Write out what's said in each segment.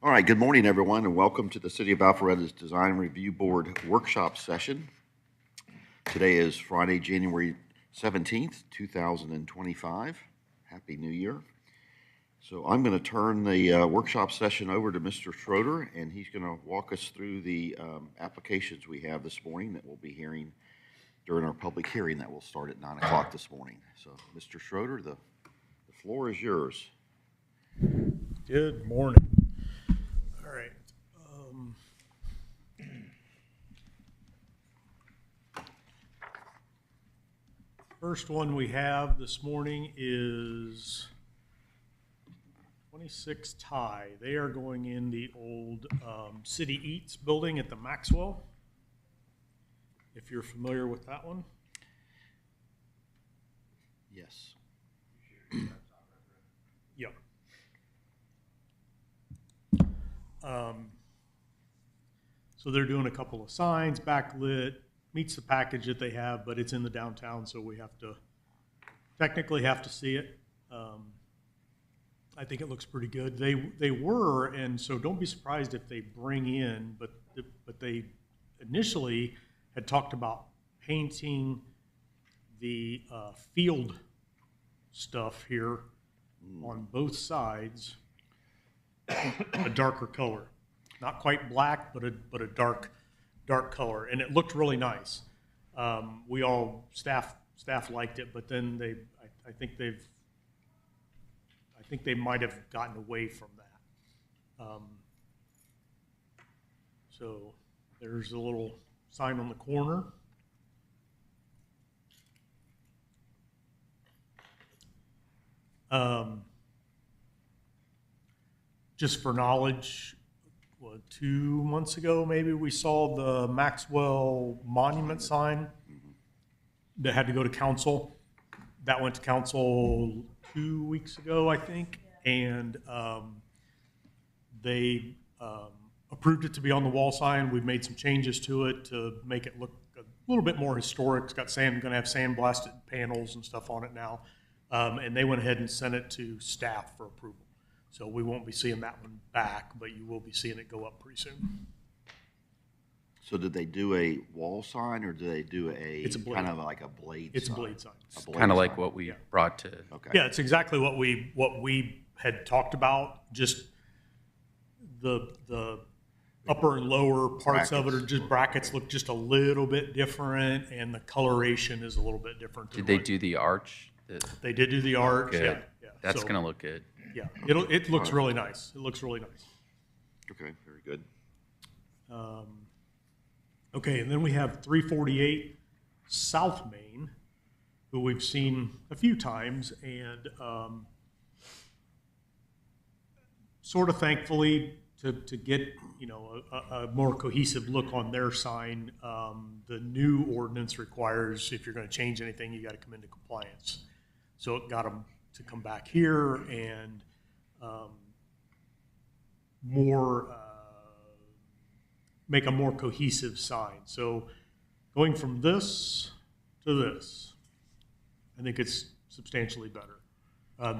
All right, good morning, everyone, and welcome to the City of Alpharetta's Design Review Board Workshop Session. Today is Friday, January 17th, 2025. Happy New Year. So I'm going to turn the workshop session over to Mr. Schroeder, and he's going to walk us through the applications we have this morning that we'll be hearing during our public hearing that will start at 9 o'clock this morning. So, Mr. Schroeder, the floor is yours. Good morning. All right. First one we have this morning is 26 Thai. They are going in the old City Eats building at the Maxwell, if you're familiar with that one. Yes. Yep. So they're doing a couple of signs, backlit, meets the package that they have, but it's in the downtown, so we technically have to see it. I think it looks pretty good. They were, and so don't be surprised if they bring in, but they initially had talked about painting the field stuff here on both sides a darker color, not quite black, but a dark color, and it looked really nice. We all staff liked it, but then I think they might have gotten away from that. So there's a little sign on the corner. Just for knowledge, 2 months ago maybe we saw the Maxwell Monument sign that had to go to council. That went to council 2 weeks ago, I think, and they approved it to be on the wall sign. We've made some changes to it to make it look a little bit more historic. It's got going to have sandblasted panels and stuff on it now, and they went ahead and sent it to staff for approval. So we won't be seeing that one back, but you will be seeing it go up pretty soon. So did they do a wall sign, or do they do It's a blade. kind of like a blade It's sign? a blade sign. Kind of like what we brought to. Okay. Yeah, it's exactly what we had talked about. Just the upper and lower parts of it are just brackets look just a little bit different, and the coloration is a little bit different. Did they do the arch? They did do the arch. Good. Yeah. That's So, going to look good. Yeah, it looks really nice. It looks really nice. Okay, very good. Okay, and then we have 348 South Main, who we've seen a few times, and sort of thankfully to get a more cohesive look on their sign, the new ordinance requires if you're going to change anything, you got to come into compliance. So it got them to come back here and make a more cohesive sign. So going from this to this, I think it's substantially better.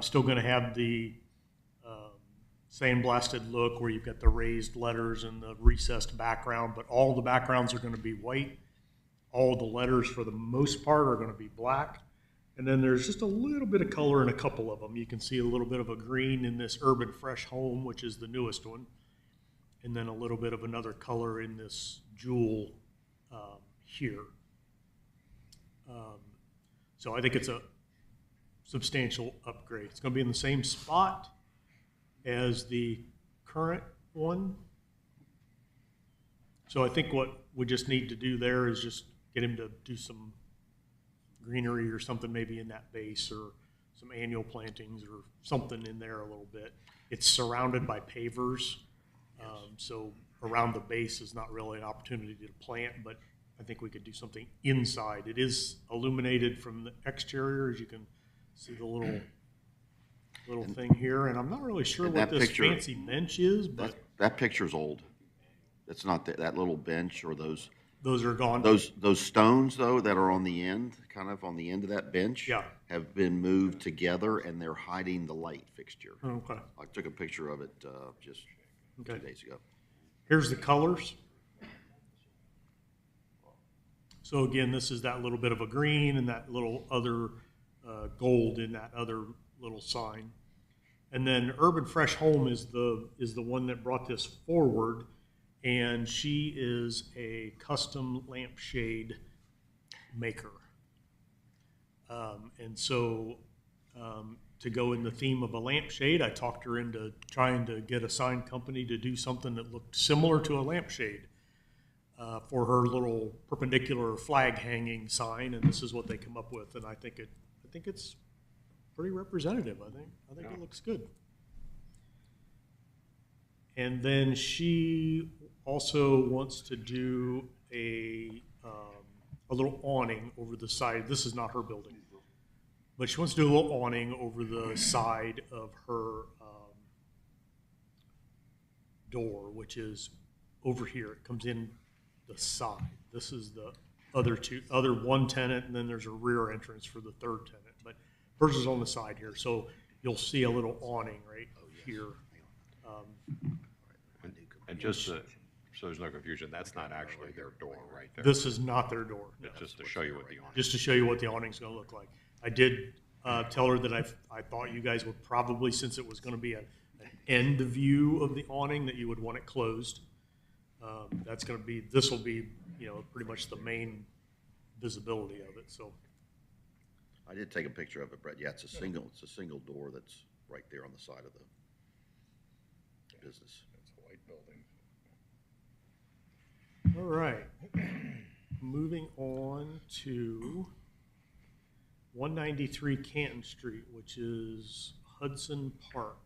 Still going to have the sandblasted look where you've got the raised letters and the recessed background, but all the backgrounds are going to be white. All the letters, for the most part, are going to be black. And then there's just a little bit of color in a couple of them. You can see a little bit of a green in this Urban Fresh Home, which is the newest one. And then a little bit of another color in this Jewel here. So I think it's a substantial upgrade. It's going to be in the same spot as the current one. So I think what we just need to do there is just get him to do some greenery or something maybe in that base, or some annual plantings or something in there a little bit. It's surrounded by pavers, so around the base is not really an opportunity to plant, but I think we could do something inside. It is illuminated from the exterior, as you can see the little thing here, and I'm not really sure what this fancy bench is, but that picture's old. It's not that little bench or those are gone. Those stones, though, that are on the end, kind of on the end of that bench, have been moved together, and they're hiding the light fixture. Okay. I took a picture of it just Okay. 2 days ago. Here's the colors. So again, this is that little bit of a green and that little other gold in that other little sign. And then Urban Fresh Home is the one that brought this forward, and she is a custom lampshade maker. And so to go in the theme of a lampshade, I talked her into trying to get a sign company to do something that looked similar to a lampshade for her little perpendicular flag hanging sign, and this is what they come up with. And I think it's pretty representative. I think it looks good. And then she also wants to do a little awning over the side. This is not her building, but she wants to do a little awning over the side of her door, which is over here. It comes in the side. This is the other one tenant, and then there's a rear entrance for the third tenant. But hers is on the side here, so you'll see a little awning right here. And just so there's no confusion, that's not actually their door right there. This is not their door. No. It's just to show you what the awning. Just to show you what the awning's going to look like. I did tell her that I thought you guys would probably, since it was going to be an end view of the awning, that you would want it closed. This will be, pretty much the main visibility of it. So I did take a picture of it, Brett. Yeah, it's a single door that's right there on the side of the business. It's a white building. all right, moving on to 193 Canton Street, which is Hudson Park.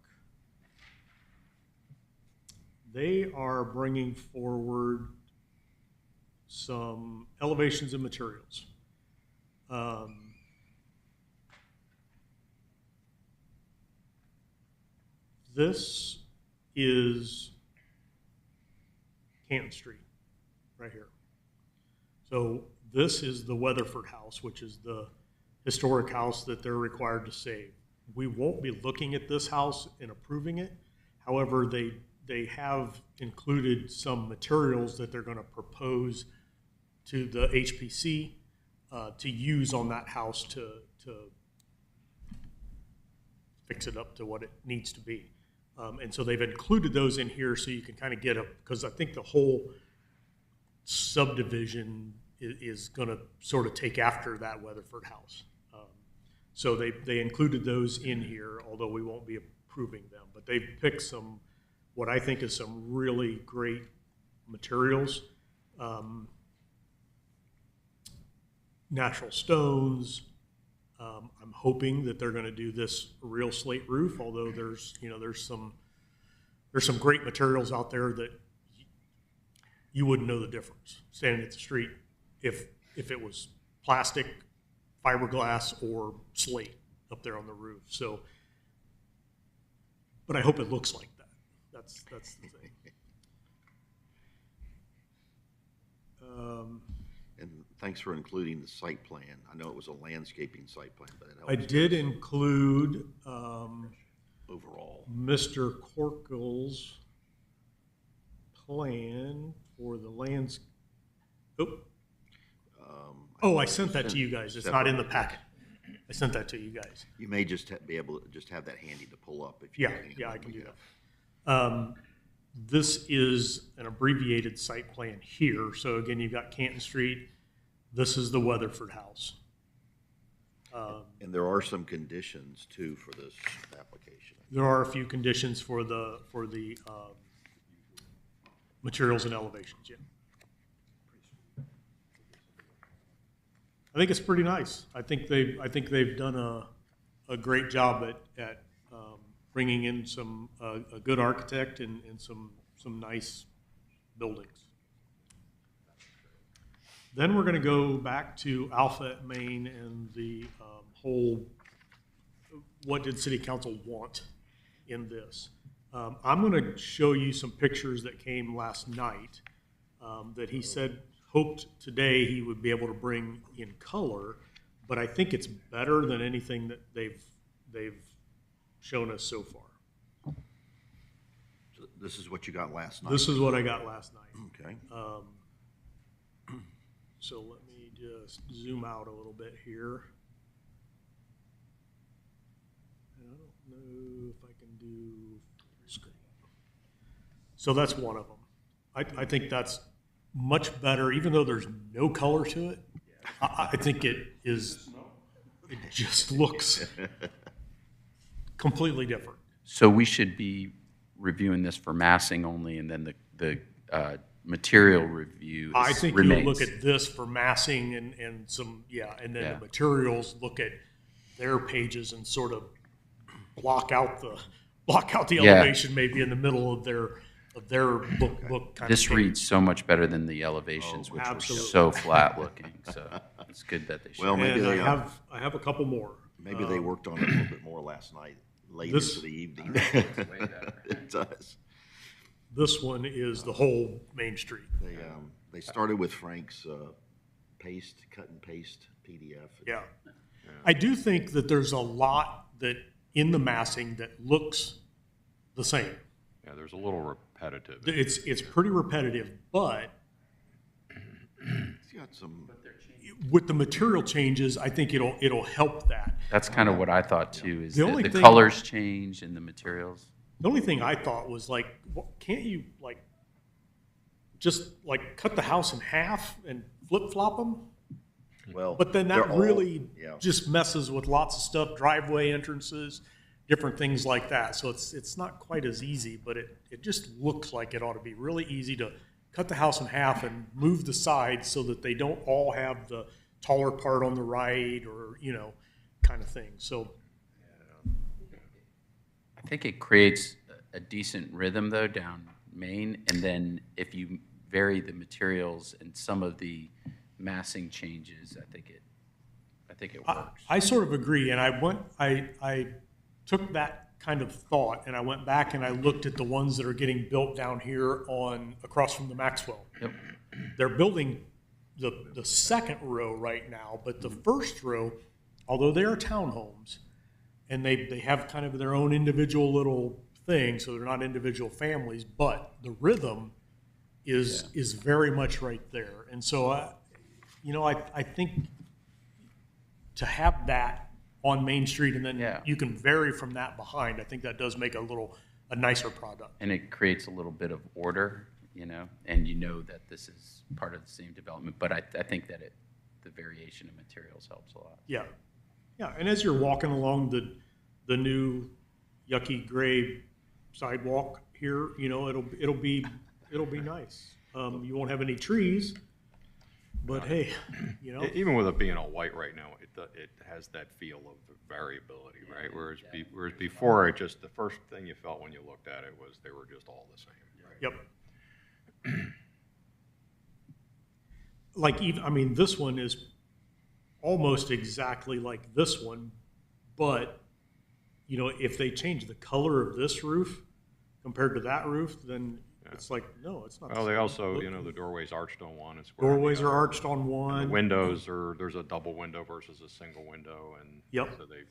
They are bringing forward some elevations and materials. This is Canton Street, right here. So this is the Weatherford House, which is the historic house that they're required to save. We won't be looking at this house and approving it. However, they have included some materials that they're going to propose to the HPC to use on that house to fix it up to what it needs to be. And so they've included those in here so you can kind of get because I think the whole subdivision is going to sort of take after that Weatherford house. So they included those in here, although we won't be approving them. But they've picked some, what I think is some really great materials. Natural stones. I'm hoping that they're going to do this real slate roof, although there's some great materials out there that you wouldn't know the difference standing at the street if it was plastic, fiberglass, or slate up there on the roof. So, but I hope it looks like that. That's the thing. And thanks for including the site plan. I know it was a landscaping site plan, but it helps. I did include overall. Mr. Corkle's plan for the lands. I sent that to you guys. It's not in the packet. I sent that to you guys. You may just be able to just have that handy to pull up if you. Yeah, I can do that. This is an abbreviated site plan here. So again, you've got Canton Street. This is the Weatherford house. And there are some conditions too for this application. There are a few conditions for the materials and elevations. Yeah, I think it's pretty nice. I think they've done a great job at bringing in a good architect and some nice buildings. Then we're going to go back to Alpha Main and the whole, what did City Council want in this? I'm going to show you some pictures that came last night that he said hoped today he would be able to bring in color, but I think it's better than anything that they've shown us so far. this is what you got last night? This is what I got last night. Okay. So let me just zoom out a little bit here. I don't know if I can do screen. So that's one of them. I think that's much better, even though there's no color to it. I think it just looks completely different. So we should be reviewing this for massing only, and then the material review I think remains. you look at this for massing and some, and then the materials, look at their pages and sort of block out the elevation maybe in the middle of their book kind This of thing. reads so much better than the elevations, which absolutely. were so flat looking. So it's good that they should. Well, maybe And they I have a couple more. maybe they worked on it a little bit more last night, late This- into the evening. It does. This one is the whole Main Street. They started with Frank's cut and paste PDF. Yeah. I do think that there's a lot that in the massing that looks the same. Yeah, there's a little repetitive. It's pretty repetitive, but It's got some. with the material changes, I think it'll help that. That's kind of what I thought too. Is The that only the thing- colors change and the materials? The only thing I thought was like, can't you just cut the house in half and flip flop them? Well, But then they're that all- really yeah. just messes with lots of stuff, driveway entrances, different things like that. So it's not quite as easy, but it just looks like it ought to be really easy to cut the house in half and move the sides so that they don't all have the taller part on the right or, kind of thing. So I think it creates a decent rhythm though down Main, and then if you vary the materials and some of the massing changes, I think it works. I sort of agree, and I took that kind of thought and I went back and I looked at the ones that are getting built down here across from the Maxwell. Yep. They're building the second row right now, but the first row, although they are townhomes, and they have kind of their own individual little thing, so they're not individual families, but the rhythm is very much right there. And so, I think to have that on Main Street and then you can vary from that behind, I think that does make a nicer product. And it creates a little bit of order, and that this is part of the same development. But I think that the variation of materials helps a lot. Yeah, yeah. And as you're walking along the new yucky gray sidewalk here, it'll be nice. You won't have any trees, but hey, Even with it being all white right now, it has that feel of variability, right? Whereas before, the first thing you felt when you looked at it was they were just all the same. Right? Yep. This one is almost exactly like this one, but if they change the color of this roof compared to that roof, then it's like, no, it's not. Well, they also, the doorways arched on one and square on the Doorways are other. arched on And one. the windows there's a double window versus a single window, and Yep. so they've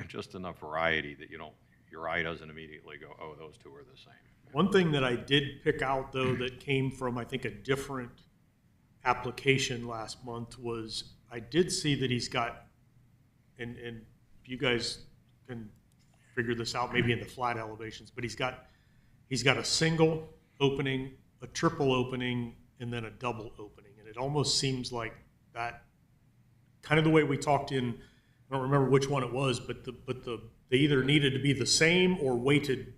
just enough variety that your eye doesn't immediately go, oh, those two are the same. One thing that I did pick out, though, that came from, I think, a different application last month was I did see that he's got, and you guys can figure this out maybe in the flat elevations, but he's got a single opening, a triple opening, and then a double opening. And it almost seems like that, kind of the way we talked in, I don't remember which one it was, but they either needed to be the same or weighted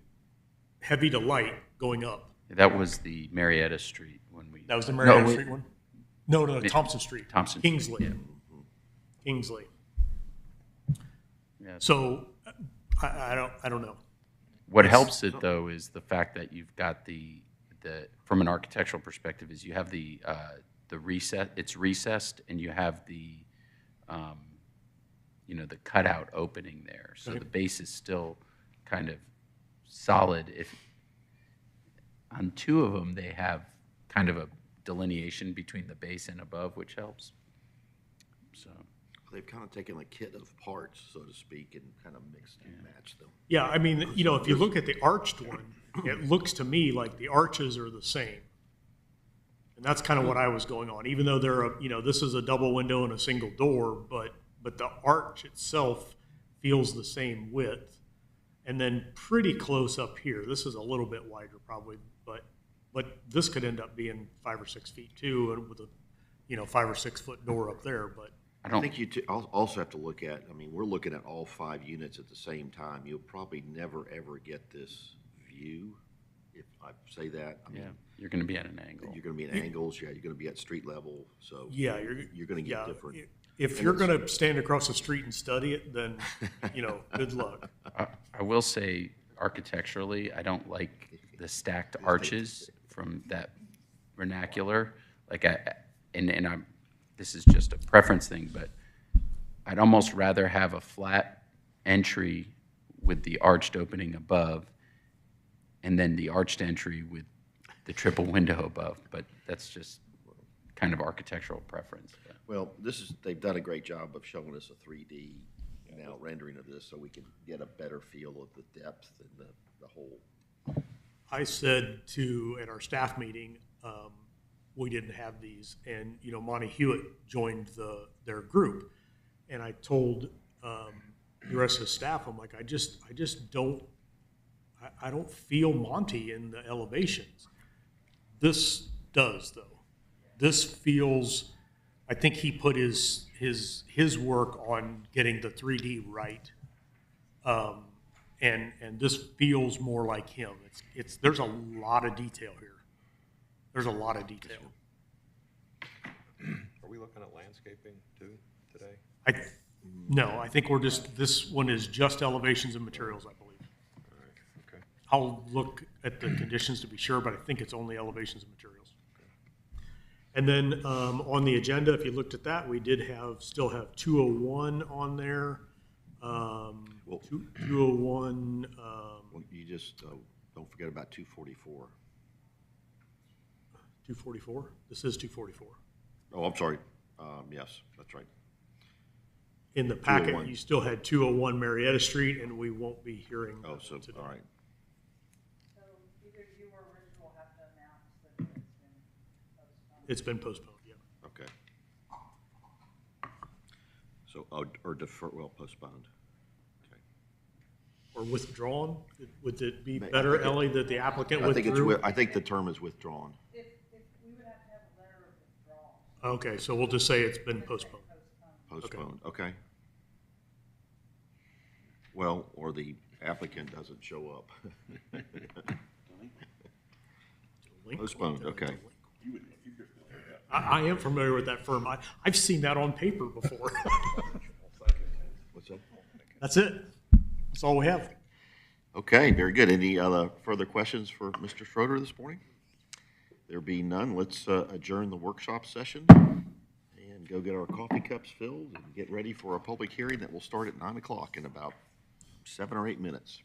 heavy to light going up. That was the Marietta Street when we. That was the Marietta No, Street one? No, Thompson Street. Thompson. Kingsley. Yeah. Kingsley. Yeah. So I don't know. What helps it though is the fact that you've got the from an architectural perspective is you have the recess, it's recessed, and you have the the cutout opening there. So Okay. the base is still kind of solid. If on two of them they have kind of a delineation between the base and above, which helps. So they've kind of taken a kit of parts, so to speak, and kind of mixed and matched them. Yeah, I mean, you know, if you look at the arched one, it looks to me like the arches are the same. And that's kind of what I was going on, even though you know, this is a double window and a single door, but the arch itself feels the same width. And then pretty close up here, this is a little bit wider probably, but this could end up being 5 or 6 feet too, and with a, you know, 5 or 6 foot door up there, but. I think you also have to look at, I mean, we're looking at all 5 units at the same time. You'll probably never, ever get this view, if I say that. I mean, Yeah, you're going to be at an angle. you're going to be at angles, yeah, you're going to be at street level, so. Yeah, You're going to get yeah, different. If you're going to stand across the street and study it, then, you know, good luck. I will say architecturally, I don't like the stacked arches from that vernacular. Like and I'm, this is just a preference thing, but I'd almost rather have a flat entry with the arched opening above and then the arched entry with the triple window above. But that's just kind of architectural preference. But. Well, they've done a great job of showing us a 3D now rendering of this, so we can get a better feel of the depth and the whole. I said at our staff meeting, we didn't have these, and, you know, Monty Hewitt joined their group, and I told the rest of the staff, I'm like, I just don't, I don't feel Monty in the elevations. This does, though. This feels, I think he put his work on getting the 3D right, and this feels more like him. There's a lot of detail here. There's a lot of detail. Are we looking at landscaping too today? No, I think this one is just elevations and materials, I believe. All right, okay. I'll look at the conditions to be sure, but I think it's only elevations and materials. And then on the agenda, if you looked at that, we still have 201 on there. 201. Well, you just don't forget about 244. 244? This is 244. Oh, I'm sorry. Yes, that's right. In the packet, 201. you still had 201 Marietta Street, and we won't be hearing Oh, that so, today. all right. So either you or Rich will have to announce that It's been postponed, yeah. Okay. So, or defer, well, postponed. Okay. Or withdrawn? Would it be I better, think Ellie, that the applicant I think withdrew? I think the term is withdrawn. If we would have to have a letter of withdrawal. Okay, so we'll just say it's been postponed. Postponed, okay. Well, or the applicant doesn't show up. Postponed, okay. I am familiar with that firm. I've seen that on paper before. What's that? That's it. That's all we have. Okay, very good. Any other further questions for Mr. Schroeder this morning? There being none, let's adjourn the workshop session and go get our coffee cups filled and get ready for a public hearing that will start at 9 o'clock in about 7 or 8 minutes.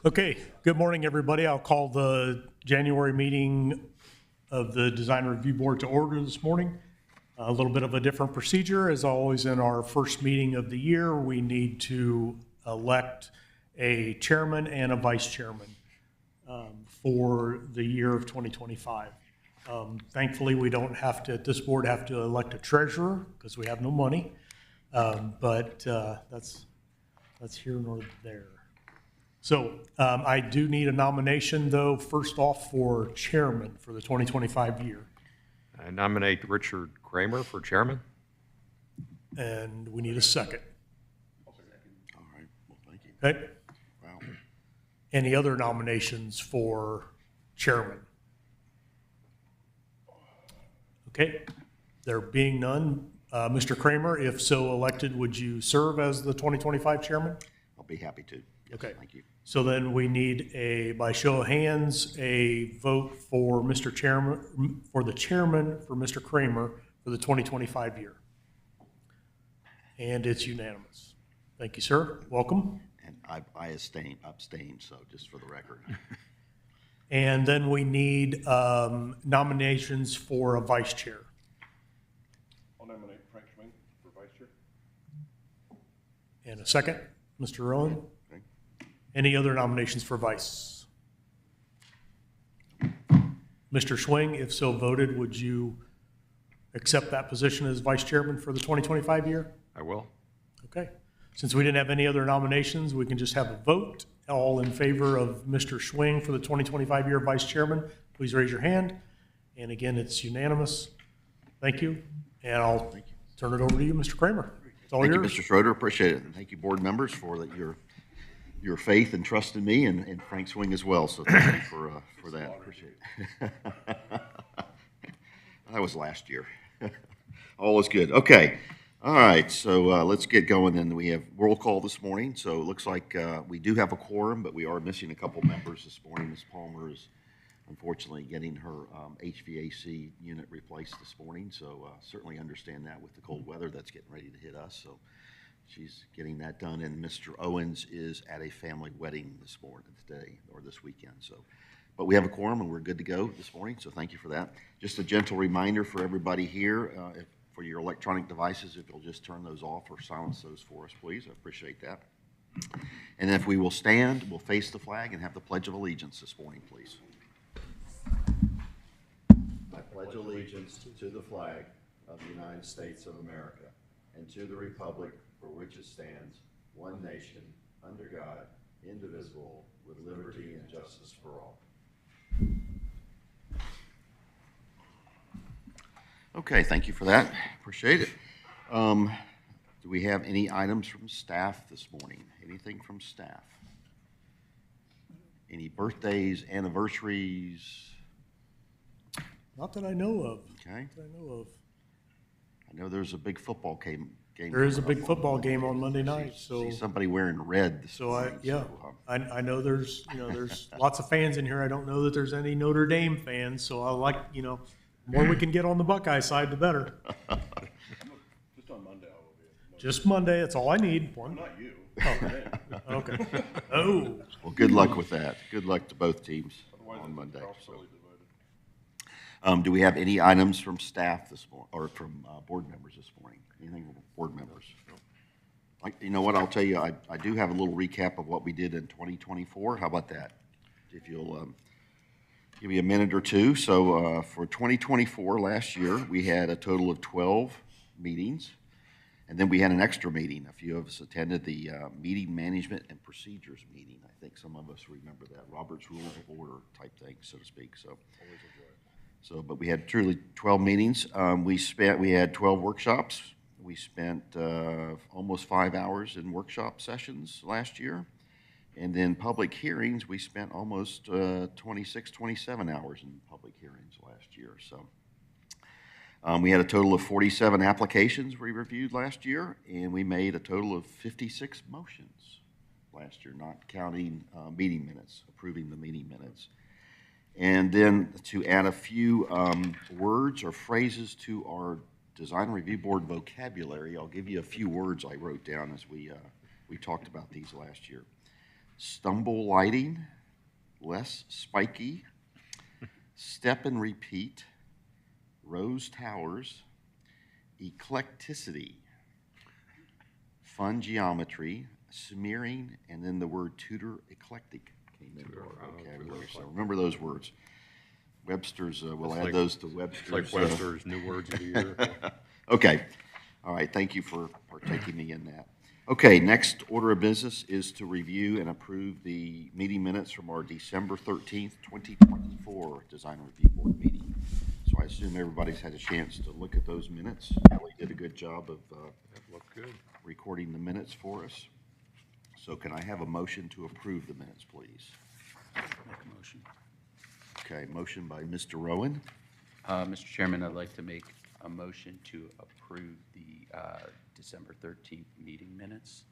Okay, good morning, everybody. I'll call the January meeting of the Design Review Board to order this morning. A little bit of a different procedure. As always, in our first meeting of the year, we need to elect a chairman and a vice chairman for the year of 2025. Thankfully, we don't have to, at this board, have to elect a treasurer because we have no money. But that's here nor there. So I do need a nomination, though, first off for chairman for the 2025 year. I nominate Richard Kramer for chairman. And we need a second. All right, well, thank you. Okay? Wow. Any other nominations for chairman? Okay, there being none, Mr. Kramer, if so elected, would you serve as the 2025 chairman? I'll be happy to. Yes, Okay. thank you. So then we need a, by show of hands, a vote for Mr. Chairman, for the chairman for Mr. Kramer for the 2025 year. And it's unanimous. Thank you, sir. Welcome. And I abstain, so just for the record. And then we need nominations for a vice chair. I'll nominate Frank Schwing for vice chair. And a second, Mr. Rowan. Okay. Any other nominations for vice? Mr. Schwing, if so voted, would you accept that position as vice chairman for the 2025 year? I will. Okay. Since we didn't have any other nominations, we can just have a vote. All in favor of Mr. Schwing for the 2025 year vice chairman, please raise your hand. And again, it's unanimous. Thank you. And I'll turn it over to you, Mr. Kramer. It's all Thank you, yours. Mr. Schroeder. Appreciate it. And thank you, board members, for your faith and trust in me, and Frank Swing as well. So thank you for that. Appreciate it. That was last year. All is good. Okay. All right. So let's get going then. We have roll call this morning. So it looks like we do have a quorum, but we are missing a couple members this morning. Ms. Palmer is unfortunately getting her HVAC unit replaced this morning. So certainly understand that with the cold weather that's getting ready to hit us. So she's getting that done. And Mr. Owens is at a family wedding this morning, today, or this weekend. So, but we have a quorum and we're good to go this morning. So thank you for that. Just a gentle reminder for everybody here, for your electronic devices, if you'll just turn those off or silence those for us, please. I appreciate that. And if we will stand, we'll face the flag and have the Pledge of Allegiance this morning, please. I pledge allegiance to the flag of the United States of America and to the republic for which it stands, one nation, under God, indivisible, with liberty and justice for all. Okay, thank you for that. Appreciate it. Do we have any items from staff this morning? Anything from staff? Any birthdays, anniversaries? Not that I know of. Okay. Not that I know of. I know there's a big football game. There is a coming big up football game on Monday night, See so, somebody wearing red this so morning. I know there's, there's lots of fans in here. I don't know that there's any Notre Dame fans, so I like, the more we can get on the Buckeye side, the better. Just on Monday, I will be. Just Monday, that's all I need. One. Not you. Oh, okay. Oh, Well, good luck with that. Good luck to both teams Otherwise, on Monday. I'll So. fully devoted. Do we have any items from staff this morning, or from board members this morning? Anything from board members? You know what, I'll tell you, I do have a little recap of what we did in 2024. How about that? If you'll give me a minute or two. So for 2024, last year, we had a total of 12 meetings. And then we had an extra meeting. A few of us attended the meeting management and procedures meeting. I think some of us remember that, Robert's Rules of Order type thing, so to speak. So, but we had truly 12 meetings. We had 12 workshops. We spent almost 5 hours in workshop sessions last year. And then public hearings, we spent almost 26, 27 hours in public hearings last year. So we had a total of 47 applications we reviewed last year, and we made a total of 56 motions last year, not counting meeting minutes, approving the meeting minutes. And then to add a few words or phrases to our Design Review Board vocabulary, I'll give you a few words I wrote down as we talked about these last year. Stumble lighting, less spiky, step and repeat, rose towers, eclecticity, fun geometry, smearing, and then the word tutor eclectic came into our vocabulary. So remember those words. Webster's, we'll It's add like- those to It's Webster's. like Webster's New Words of the Year. Okay. All right. Thank you for taking me in that. Okay. Next order of business is to review and approve the meeting minutes from our December 13th, 2024 Design Review Board meeting. So I assume everybody's had a chance to look at those minutes. Ellie did a good job of Looked good. recording the minutes for us. So can I have a motion to approve the minutes, please? Make a motion. Okay. Motion by Mr. Rowan. Mr. Chairman, I'd like to make a motion to approve the December 13th meeting minutes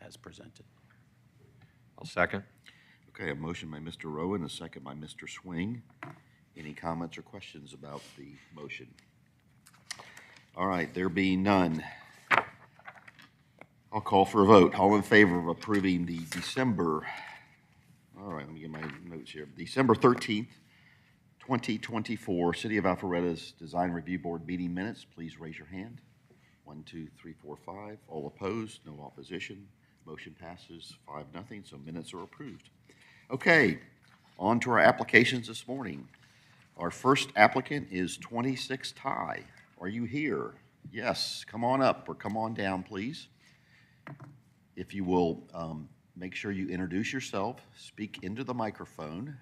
as presented. I'll second. Okay, a motion by Mr. Rowan, a second by Mr. Swing. Any comments or questions about the motion? All right, there being none, I'll call for a vote. All in favor of approving the December, all right, let me get my notes here. December 13th, 2024 City of Alpharetta's Design Review Board meeting minutes, please raise your hand. 1, 2, 3, 4, 5. All opposed, no opposition. Motion passes 5-0, so minutes are approved. Okay, on to our applications this morning. Our first applicant is 26 Ty. Are you here? Yes, come on up or come on down, please. If you will, make sure you introduce yourself, speak into the microphone,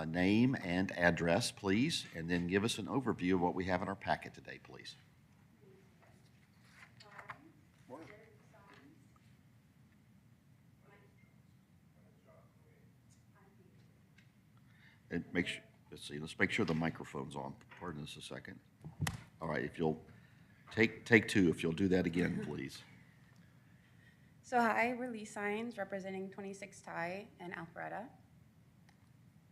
name and address, please, and then give us an overview of what we have in our packet today, please. And make sure, let's make sure the microphone's on. Pardon us a second. All right, if you'll take two, if you'll do that again, please. So hi, we're Lee Signs representing 26 Ty and Alpharetta.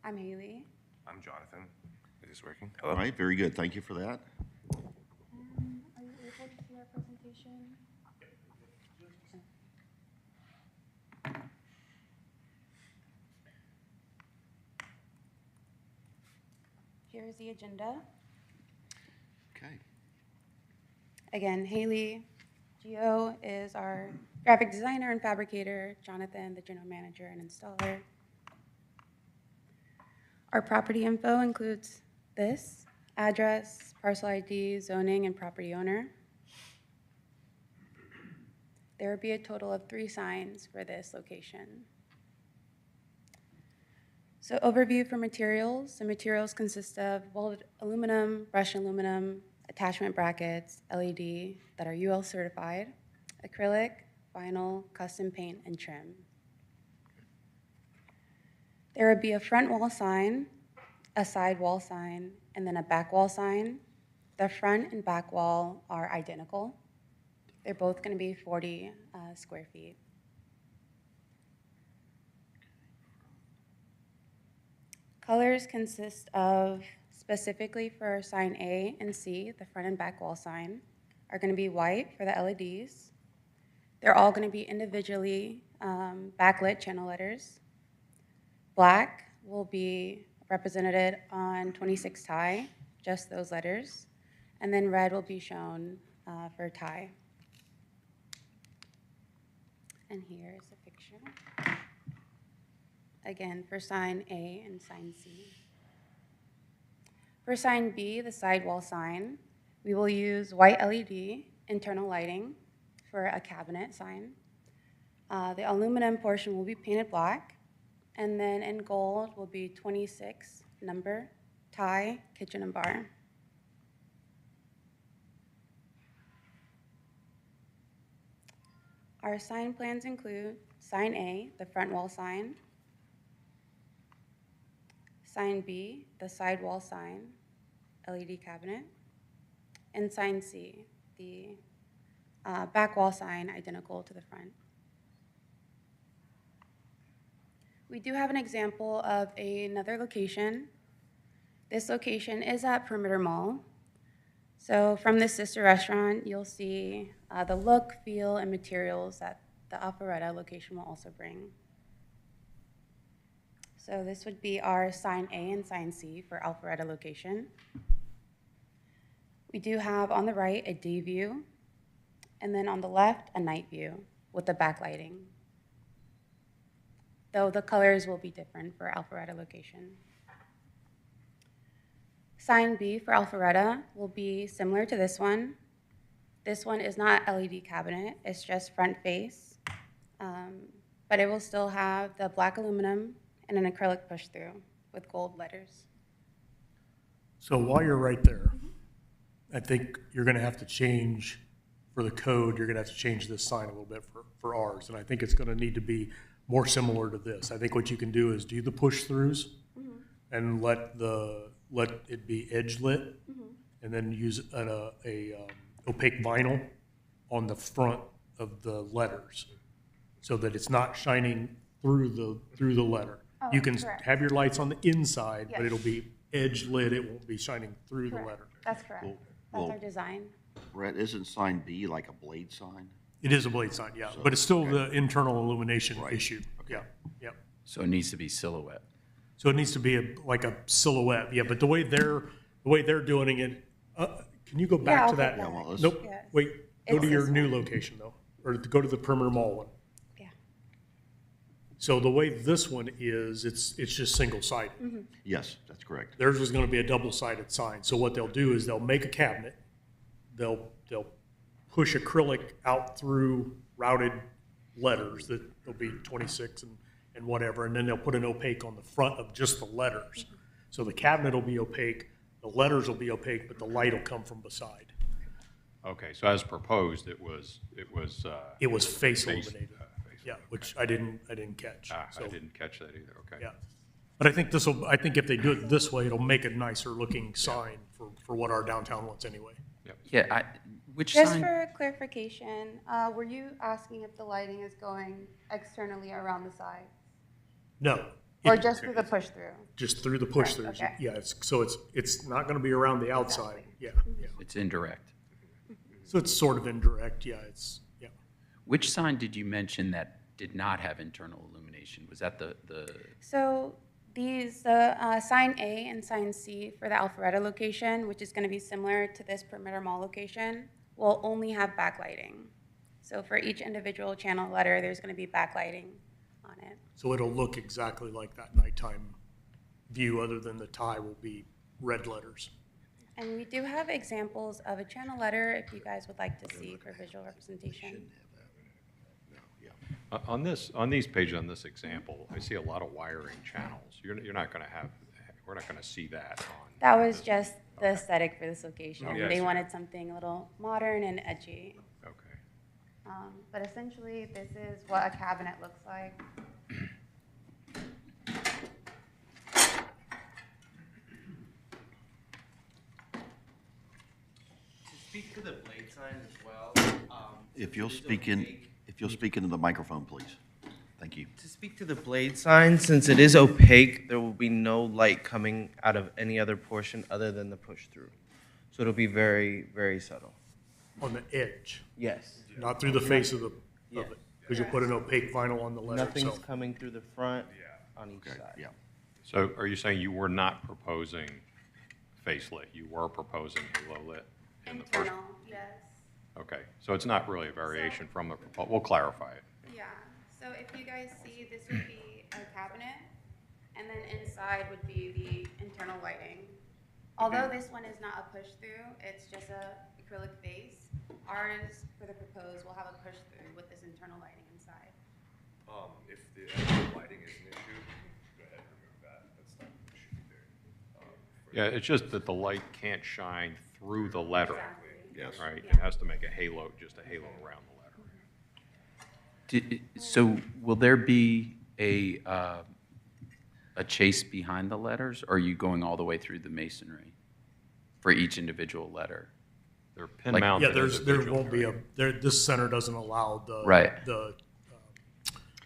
I'm Haley. I'm Jonathan. Is this working? All Hello? right, very good. Thank you for that. Are you able to see our presentation? Here's the agenda. Okay. Again, Haley. Gio is our graphic designer and fabricator. Jonathan, the general manager and installer. Our property info includes this: address, parcel ID, zoning, and property owner. There will be a total of 3 signs for this location. So overview for materials. The materials consist of welded aluminum, brushed aluminum, attachment brackets, LED that are UL certified, acrylic, vinyl, custom paint, and trim. There would be a front wall sign, a side wall sign, and then a back wall sign. The front and back wall are identical. They're both going to be 40 square feet. Colors consist of, specifically for sign A and C, the front and back wall sign, are going to be white for the LEDs. They're all going to be individually backlit channel letters. Black will be represented on 26 Ty, just those letters. And then red will be shown for Ty. And here's a picture. Again, for sign A and sign C. For sign B, the sidewall sign, we will use white LED internal lighting for a cabinet sign. The aluminum portion will be painted black, and then in gold will be 26 number, Ty, kitchen and bar. Our sign plans include sign A, the front wall sign, sign B, the side wall sign, LED cabinet, and sign C, the back wall sign identical to the front. We do have an example of another location. This location is at Perimeter Mall. So from the sister restaurant, you'll see the look, feel, and materials that the Alpharetta location will also bring. So this would be our sign A and sign C for Alpharetta location. We do have on the right a day view, and then on the left, a night view with the backlighting. Though the colors will be different for Alpharetta location. Sign B for Alpharetta will be similar to this one. This one is not LED cabinet, it's just front face. But it will still have the black aluminum and an acrylic push-through with gold letters. So while you're right there, I think you're gonna have to change, for the code, you're gonna have to change this sign a little bit for ours. And I think it's gonna need to be more similar to this. I think what you can do is do the push-throughs and let it be edge lit, and then use a opaque vinyl on the front of the letters, so that it's not shining through the letter. Oh, You can correct. have your lights on the inside, but Yes. it'll be edge lit, it won't be shining through the letter. That's correct. Well- That's well- our design. Brett, isn't sign B like a blade sign? It is a blade sign, yeah, but it's still the internal illumination issue. Yeah, yeah. So it needs to be silhouette. So it needs to be like a silhouette, yeah, but the way they're doing it, can you go Yeah, back I'll to put that? Yeah, well, let's- Nope, Yes. wait, go It's to your this new one. location though, or go to the perimeter mall one. Yeah. So the way this one is, it's just single-sided. Yes, that's correct. Theirs is gonna be a double-sided sign, so what they'll do is they'll make a cabinet, they'll push acrylic out through routed letters that will be 26 and whatever, and then they'll put an opaque on the front of just the letters. So the cabinet will be opaque, the letters will be opaque, but the light will come from beside. Okay, so as proposed, it was. It was face illuminated, yeah, which I didn't catch. I So, didn't catch that either, okay. yeah. But I think if they do it this way, it'll make a nicer looking sign for what our downtown wants anyway. Yeah, which Just sign? for clarification, were you asking if the lighting is going externally around the side? No. Or it- just through the push-through? Just through the push-throughs, okay. yeah, it's not gonna be around the outside, yeah, yeah. It's indirect. So it's sort of indirect, yeah, yeah. Which sign did you mention that did not have internal illumination? Was that the So these, sign A and sign C for the Alpharetta location, which is going to be similar to this perimeter mall location, will only have backlighting. So for each individual channel letter, there's going to be backlighting on it. So it'll look exactly like that nighttime view, other than the tie will be red letters. And we do have examples of a channel letter if you guys would like to see for visual representation. On these pages, on this example, I see a lot of wiring channels. You're not gonna have, we're not gonna see that on. That was this. just the aesthetic for this location. Oh, yes. They wanted something a little modern and edgy. Okay. But essentially, this is what a cabinet looks like. To speak to the blade sign as well. If you'll since it is speak in, opaque- if you'll speak into the microphone, please. Thank you. To speak to the blade sign, since it is opaque, there will be no light coming out of any other portion other than the push through. So it'll be very, very subtle. On the edge, Yes. not through the face of it, Yeah. because you'll put an opaque vinyl on the letter Nothing's itself. coming through the front on each Okay, side. yeah. So are you saying you were not proposing face lit? You were proposing halo lit in the first? Internal, yes. Okay, so it's not really a variation from the, we'll clarify it. Yeah, so if you guys see, this would be a cabinet, and then inside would be the internal lighting. Although this one is not a push-through, it's just a acrylic base, ours, for the proposed, will have a push-through with this internal lighting inside. If the actual lighting is an issue, go ahead and remove that. That's not an issue either. Yeah, it's just that the light can't shine through the letter, Exactly. Yes. right? It Yeah. has to make a halo, just a halo around the letter. So will there be a chase behind the letters, or are you going all the way through the masonry for each individual letter? They're pin Like- mounted. Yeah, there individually, won't be right? this center doesn't allow Right. the,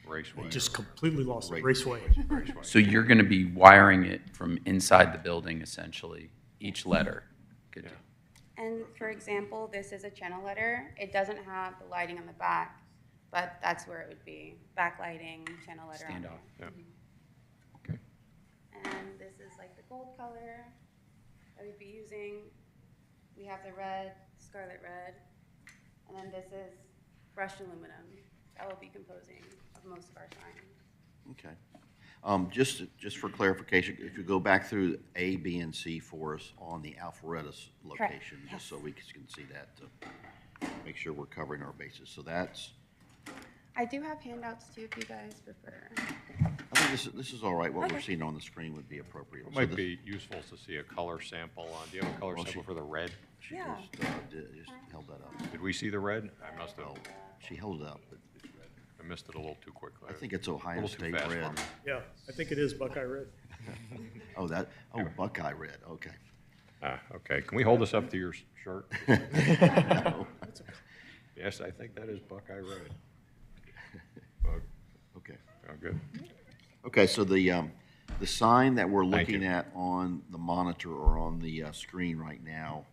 Raceway. just completely lost it, Right. raceway. Raceway. So you're going to be wiring it from inside the building, essentially, each letter? Good Yeah. deal. And for example, this is a channel letter. It doesn't have the lighting on the back. but that's where it would be, backlighting, channel letter on Standoff. there. Yeah. Okay. And this is like the gold color that we'd be using. We have the red, scarlet red, and then this is brushed aluminum that will be composing of most of our signs. Okay. Just for clarification, if you go back through A, B, and C for us on the Alpharetta location, yes. just so we can see that, to make sure we're covering our bases. So that's, I do have handouts too if you guys prefer. I think this is all right. What we're Okay. seeing on the screen would be appropriate. It So might this- be useful to see a color sample on, do you have a color Well, sample she- for the red? She Yeah. just held that up. Did we see the red? I must have, Oh, she held it up, but I missed it a little too quickly. I think it's A Ohio little too State fast for red. me. Yeah, I think it is Buckeye Red. Oh, Buckeye red, okay. Ah, okay. Can we hold this up to your shirt? No. Yes, I think that is Buckeye red. Oh, Okay. oh, good. Okay, so the sign that we're Thank looking you. at on the monitor or on the screen right now,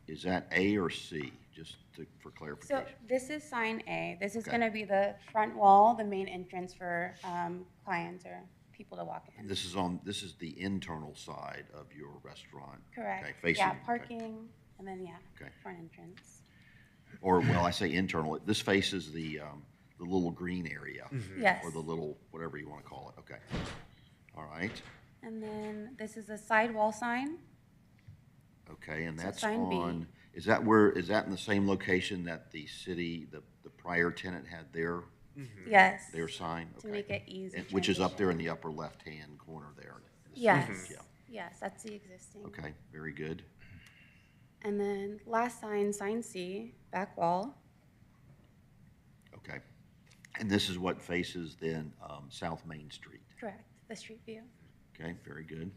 is that A or C? Just for So clarification. this is sign A. This is Okay. going to be the front wall, the main entrance for clients or people to walk in. This is the internal side of your restaurant. Okay, Correct. facing. Yeah, okay. parking, and then, yeah, Okay. front entrance. Or, well, I say internal. This faces the little green area. Yes. Or the little, whatever you want to call it. Okay. All right. And then this is a sidewall sign. Okay, and So that's sign B. on, is that in the same location that the city, the prior tenant had their Yes. sign? To Okay. make it easy. Which is up there in transition. the upper left-hand corner there. Yes. Yeah. Yes, that's the existing. Okay, very good. And then last sign, sign C, back wall. Okay. And this is what faces then South Main Street. Correct. The street view. Okay, very good.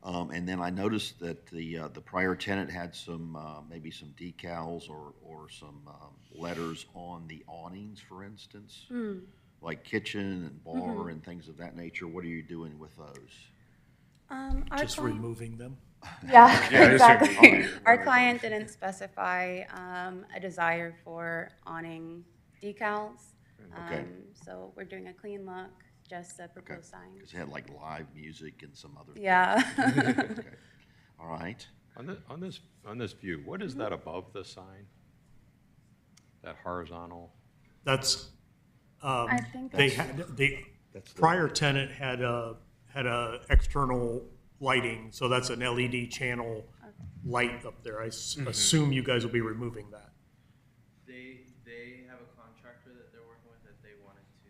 And then I noticed that the prior tenant had some, maybe some decals or some letters on the awnings, for instance, like kitchen and bar and things of that nature. What are you doing with those? Our Just client- removing them. Yeah, Yeah, just exactly. awning, Our rather client didn't specify a desire for awning decals. Okay. So we're doing a clean look, just a Okay. proposed sign. Because it had like live music and some other. Yeah. Okay. All right. On this view, what is that above the sign? That horizontal? That's, I think they that's- had, the That's the- prior tenant had a external lighting, so that's an LED channel light up there. I assume you guys will be removing that. They have a contractor that they're working with that they wanted to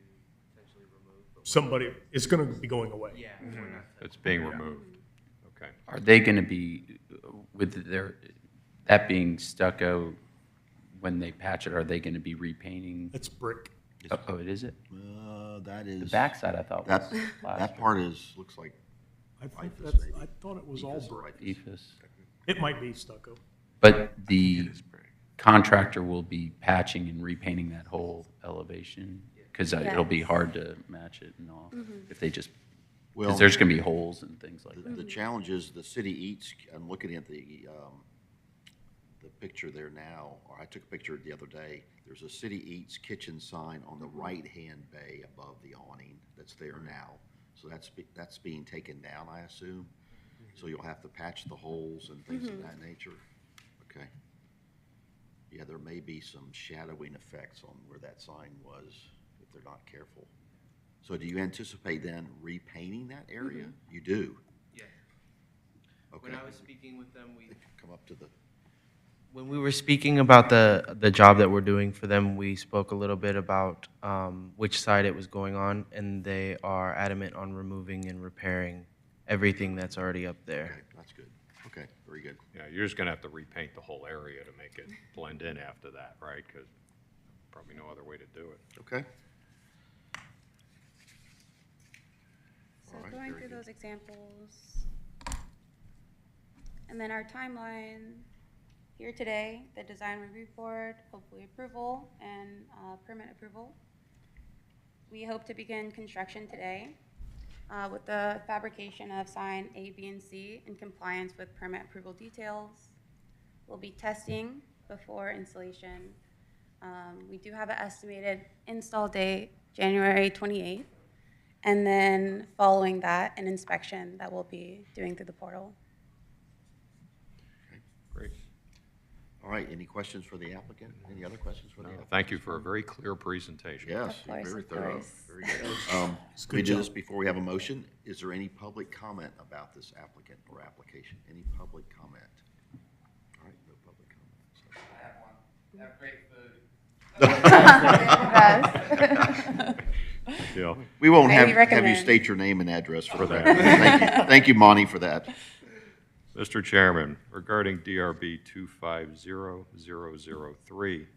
potentially remove. But Somebody, it's gonna be going away. yeah, we're not It's being removed. Okay. Are they going to be, with that being stucco, when they patch it, are they going to be repainting? It's brick. Oh, it is it? That The is. backside I thought was That plaster. part looks like I think Rifus, that's, maybe. I thought it was all Rifus or brick. Rifus. Ephes. It might be stucco. But the contractor will be patching and repainting that whole elevation? Because it'll be Yes. hard to match it and all, if they just, Well, because there's going to be holes and things like the that. challenge is the city eats, I'm looking at the picture there now, or I took a picture the other day. There's a City Eats kitchen sign on the right-hand bay above the awning that's there now. So that's being taken down, I assume. So you'll have to patch the holes and things of that nature. Okay. Yeah, there may be some shadowing effects on where that sign was if they're not careful. So do you anticipate then repainting that area? You do? Yeah. Okay. When I was speaking with them, Come up to the, when we were speaking about the job that we're doing for them, we spoke a little bit about which side it was going on, and they are adamant on removing and repairing everything that's already up okay, there. that's good. Okay, very good. Yeah, you're just gonna have to repaint the whole area to make it blend in after that, right? Because probably no other way to do it. Okay. So All right, going very through good. those examples. And then our timeline, here today, the design review board, hopefully approval and permit approval. We hope to begin construction today with the fabrication of sign A, B, and C in compliance with permit approval details. We'll be testing before installation We do have an estimated install date, January 28th, and then following that, an inspection that we'll be doing through the portal. Great. All right, any questions for the applicant? Any other questions for the applicant? Thank you for a very clear presentation. Yes, Of course, very of thorough, course. very good. good We do job. this before we have a motion. Is there any public comment about this applicant or application? Any public comment? All right, no public comment. Yeah. We won't have Highly you recommend. state your name and address for For that. that. Thank you, thank you, Monty, for that. Mr. Chairman, regarding DRB 250003,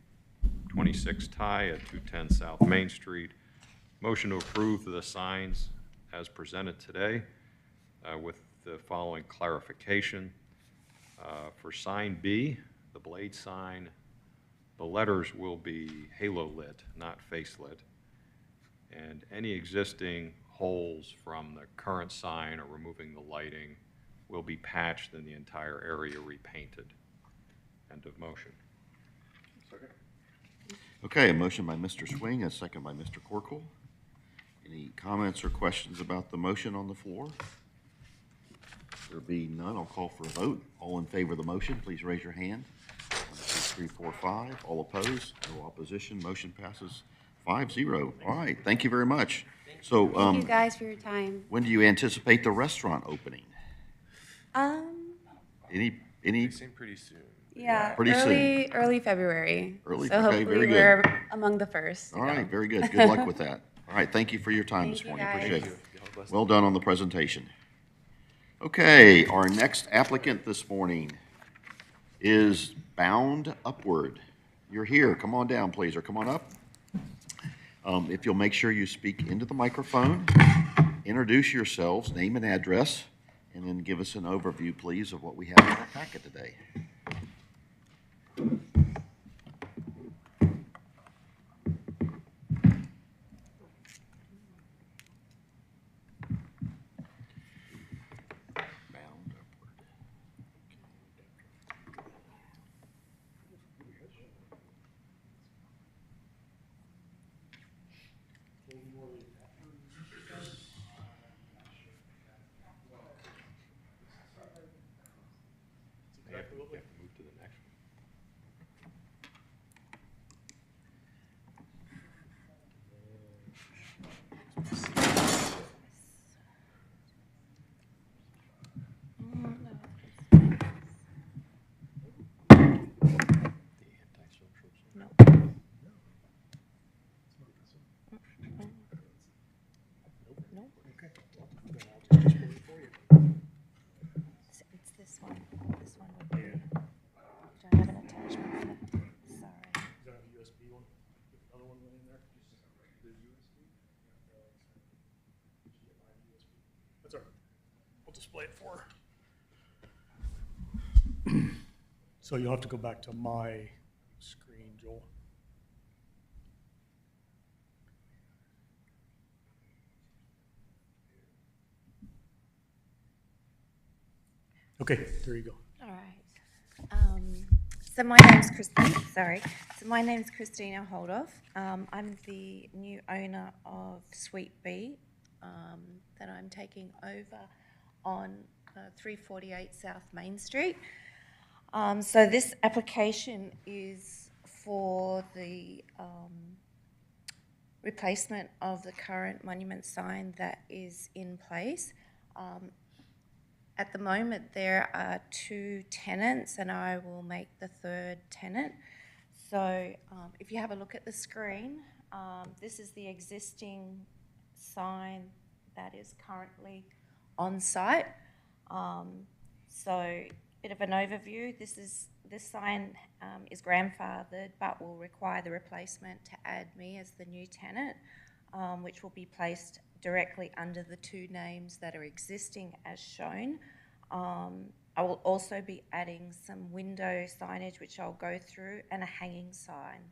26 Thai at 210 South Main Street, motion to approve the signs as presented today with the following clarification. For sign B, the blade sign, the letters will be halo lit, not face lit. And any existing holes from the current sign or removing the lighting will be patched and the entire area repainted. End of motion. Okay, a motion by Mr. Swing, a second by Mr. Corkle. Any comments or questions about the motion on the floor? There being none, I'll call for a vote. All in favor of the motion, please raise your hand. 1, 2, 3, 4, 5. All opposed? No opposition. Motion passes 5-0. All right, thank you very much. So, Thank you guys for your time. when do you anticipate the restaurant opening? Any, They seem pretty soon. Yeah, Pretty soon. early February. Early, So okay, hopefully very good. we're among the first. to all right, go. very good. Good luck with that. All right, thank you for your time Thank this you, morning. guys. Appreciate it. God bless. Well done on the presentation. Okay, our next applicant this morning is Bound Upward. You're here. Come on down, please, or come on up. If you'll make sure you speak into the microphone, introduce yourselves, name and address, and then give us an overview, please, of what we have in our packet today. Bound Upward. You have to move to the next one. It's this one. This one would be. Don't have an attachment for that. Sorry. Is that a USB one? Another one in there? That's all right. We'll display it for her. So you'll have to go back to my screen, Joel. Okay, there you go. All right. So my name's Christine. Sorry. So my name's Christina Holdoff. I'm the new owner of Suite B that I'm taking over on 348 South Main Street. So this application is for the replacement of the current monument sign that is in place. At the moment, there are 2 tenants, and I will make the 3rd tenant. So if you have a look at the screen, this is the existing sign that is currently on site. So bit of an overview. This sign is grandfathered, but will require the replacement to add me as the new tenant, which will be placed directly under the 2 names that are existing as shown. I will also be adding some window signage, which I'll go through, and a hanging sign.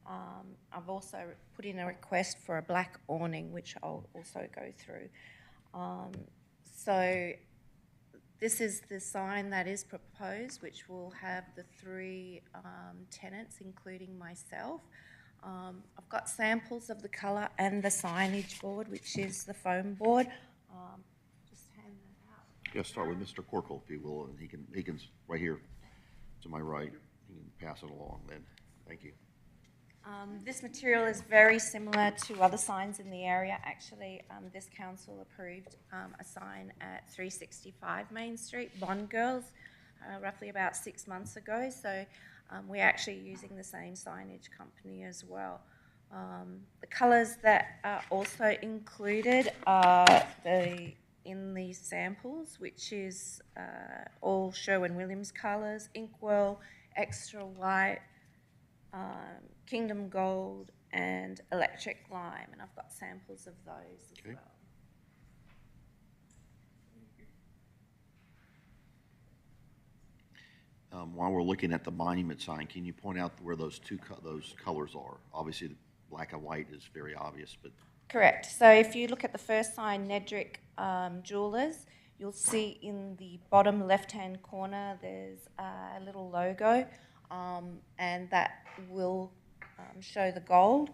I've also put in a request for a black awning, which I'll also go through. So This is the sign that is proposed, which will have the three tenants, including myself. I've got samples of the colour and the signage board, which is the foam board. Just hand that out. Yeah, start with Mr. Corkle, if you will, and he can, right here to my right, he can pass it along then. Thank you. This material is very similar to other signs in the area. Actually, this council approved a sign at 365 Main Street, Bond Girls, roughly about 6 months ago. So we're actually using the same signage company as well. The colours that are also included are in the samples, which is all Sherwin-Williams colours, Inkwell, Extra White, Kingdom Gold, and Electric Lime, and I've got samples of those as Okay. well. While we're looking at the monument sign, can you point out where those those colors are? Obviously, the black and white is very obvious, but Correct. So if you look at the first sign, Nedrick Jewelers, you'll see in the bottom left-hand corner there's a little logo, and that will show the gold.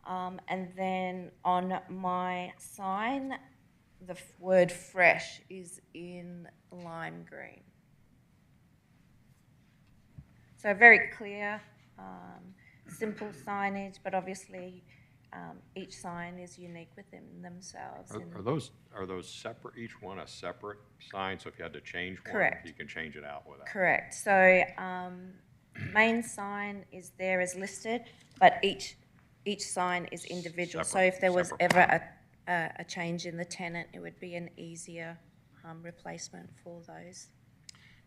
And then on my sign, the word fresh is in lime green. So very clear, simple signage, but obviously each sign is unique within themselves. Are those separate, each one a separate sign? So if you had to change one, Correct. you can change it out without? Correct. So main sign is there as listed, but each sign is individual. So if there was Separate. ever a change in the tenant, it would be an easier replacement for those.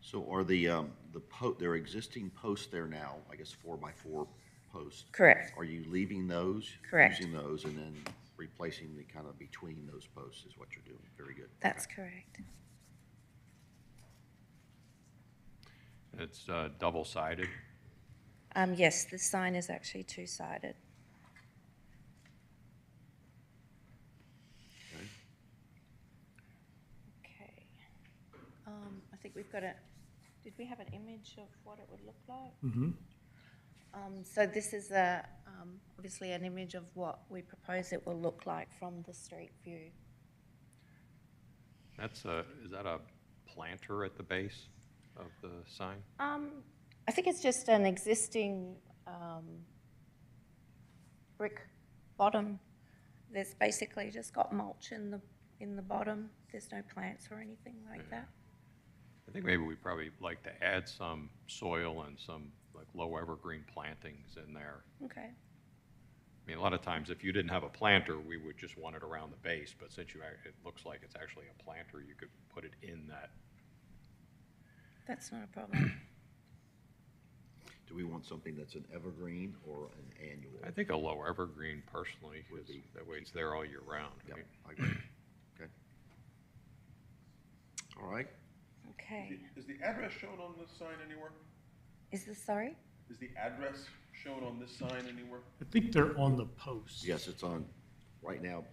so are there existing posts there now, I guess 4x4 posts? Correct. Are you leaving those? Correct. Using those and then replacing the kind of between those posts is what you're doing. Very good. That's correct. It's double-sided. Yes, the sign is actually two-sided. Okay. Okay. I think we've got did we have an image of what it would look like? Mm-hmm. So this is obviously an image of what we propose it will look like from the street view. Is that a planter at the base of the sign? I think it's just an existing brick bottom. There's basically just got mulch in the bottom. There's no plants or anything like that. I think maybe we'd probably like to add some soil and some like low evergreen plantings in there. Okay. I mean, a lot of times if you didn't have a planter, we would just want it around the base, but since it looks like it's actually a planter, you could put it in that. That's not a problem. Do we want something that's an evergreen or an annual? I think a low evergreen personally, Would 'cause be- that way it's there all year round. Yep, right? I agree. Okay. All right. Okay. Is the address shown on this sign anywhere? Is this, sorry? Is the address shown on this sign anywhere? I think they're on the posts. Yes, it's on, right now.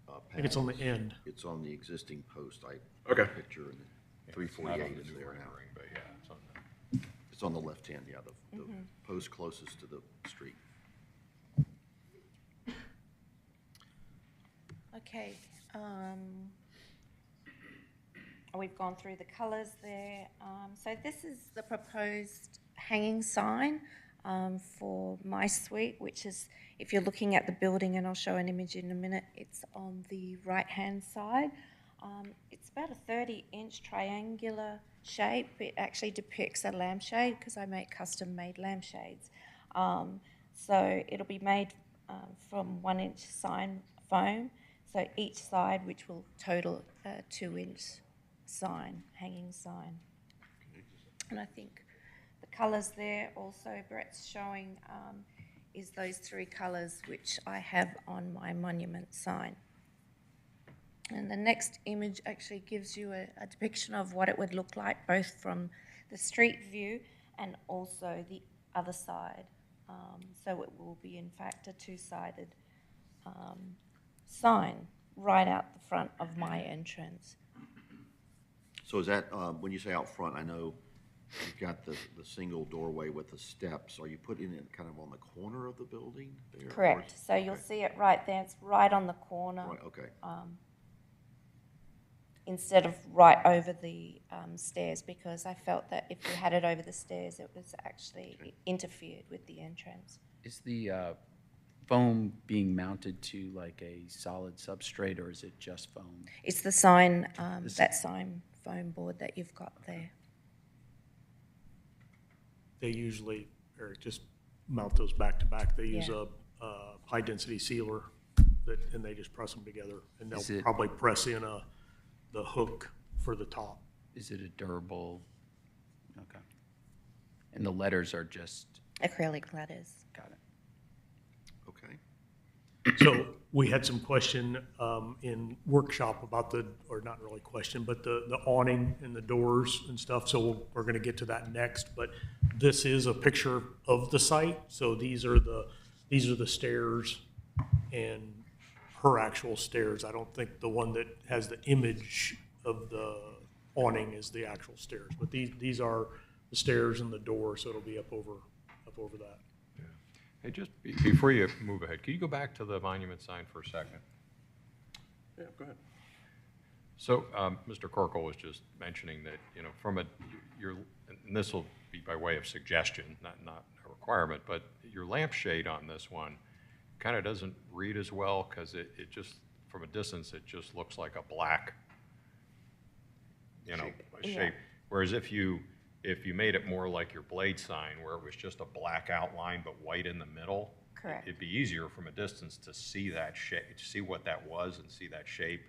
I think it's on the end. It's on the existing post. Okay. Picture and It's not on 348 the is new there now. rendering, but yeah, it's on the. It's on the left hand, yeah, the post closest to the street. Okay. We've gone through the colours there. So this is the proposed hanging sign for my suite, which is, if you're looking at the building, and I'll show an image in a minute, it's on the right-hand side. It's about a 30-inch triangular shape. It actually depicts a lampshade because I make custom-made lampshades. So it'll be made from 1-inch sign foam. So each side, which will total a 2-inch sign, hanging sign. And I think the colours there also Brett's showing is those three colours which I have on my monument sign. And the next image actually gives you a depiction of what it would look like both from the street view and also the other side. So it will be in fact a two-sided sign right out the front of my entrance. So is that, when you say out front, I know you've got the single doorway with the steps. Are you putting it kind of on the corner of the building there? or- Correct. So you'll okay. see it right there. It's right on the corner. Right, okay. Instead of right over the stairs, because I felt that if we had it over the stairs, it was actually it interfered with the entrance. Is the foam being mounted to like a solid substrate, or is it just foam? It's the sign, that sign foam board that you've got there. They usually, Eric, just mount those back to back. They use Yeah. a high-density sealer and they just press them together. And Is they'll it- probably press in the hook for the top. Is it a durable? Okay. And the letters are just, Acrylic ladders. got it. Okay. So we had some question in workshop about or not really question, but the awning and the doors and stuff. So we're going to get to that next. But this is a picture of the site. So these are the stairs and her actual stairs. I don't think the one that has the image of the awning is the actual stairs. But these are the stairs and the door. So it'll be up over that. Hey, just before you move ahead, can you go back to the monument sign for a second? Yeah, go ahead. So, Mr. Corkle was just mentioning that, you know, and this will be by way of suggestion, not a requirement, but your lampshade on this one kind of doesn't read as well, because it just, from a distance, it just looks like a black, you know, Yeah. shape. Whereas if you made it more like your blade sign, where it was just a black outline but white in the middle, Correct. it'd be easier from a distance to see that shape, see what that was and see that shape.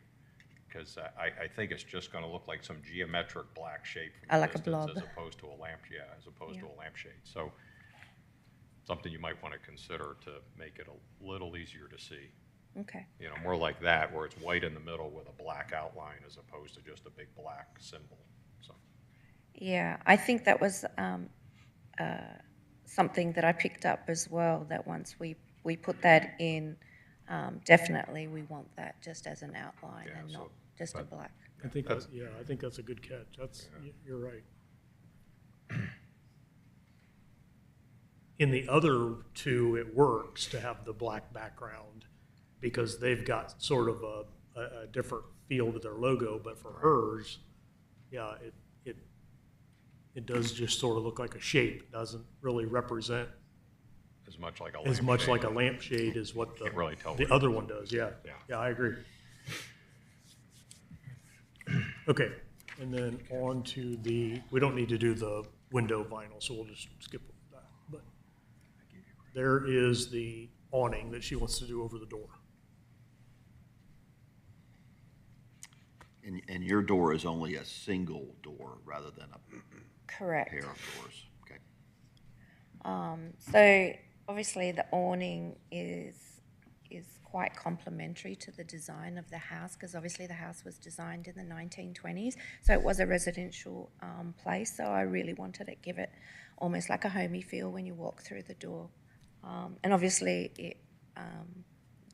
Because I think it's just going to look like some geometric black shape from a Like a distance blob. as opposed to a lampshade. So something you might want to consider to make it a little easier to see. Okay. You know, more like that, where it's white in the middle with a black outline as opposed to just a big black symbol. So, Yeah, I think that was something that I picked up as well, that once we put that in, definitely we want that just as an outline Yeah, and so- not just a but- black. I think that's a good catch. You're right. In the other two, it works to have the black background because they've got sort of a different feel to their logo, but for hers, yeah, it does just sort of look like a shape. It doesn't really represent as much like a as much lampshade. like a lampshade as what Can't really tell the what it other is. one does, yeah. Yeah. Yeah, I agree. Okay, and then on to we don't need to do the window vinyl, so we'll just skip that. But there is the awning that she wants to do over the door. And your door is only a single door rather than a Correct. pair of doors, okay? So obviously the awning is quite complementary to the design of the house, because obviously the house was designed in the 1920s, so it was a residential place. So I really wanted to give it almost like a homey feel when you walk through the door, and obviously it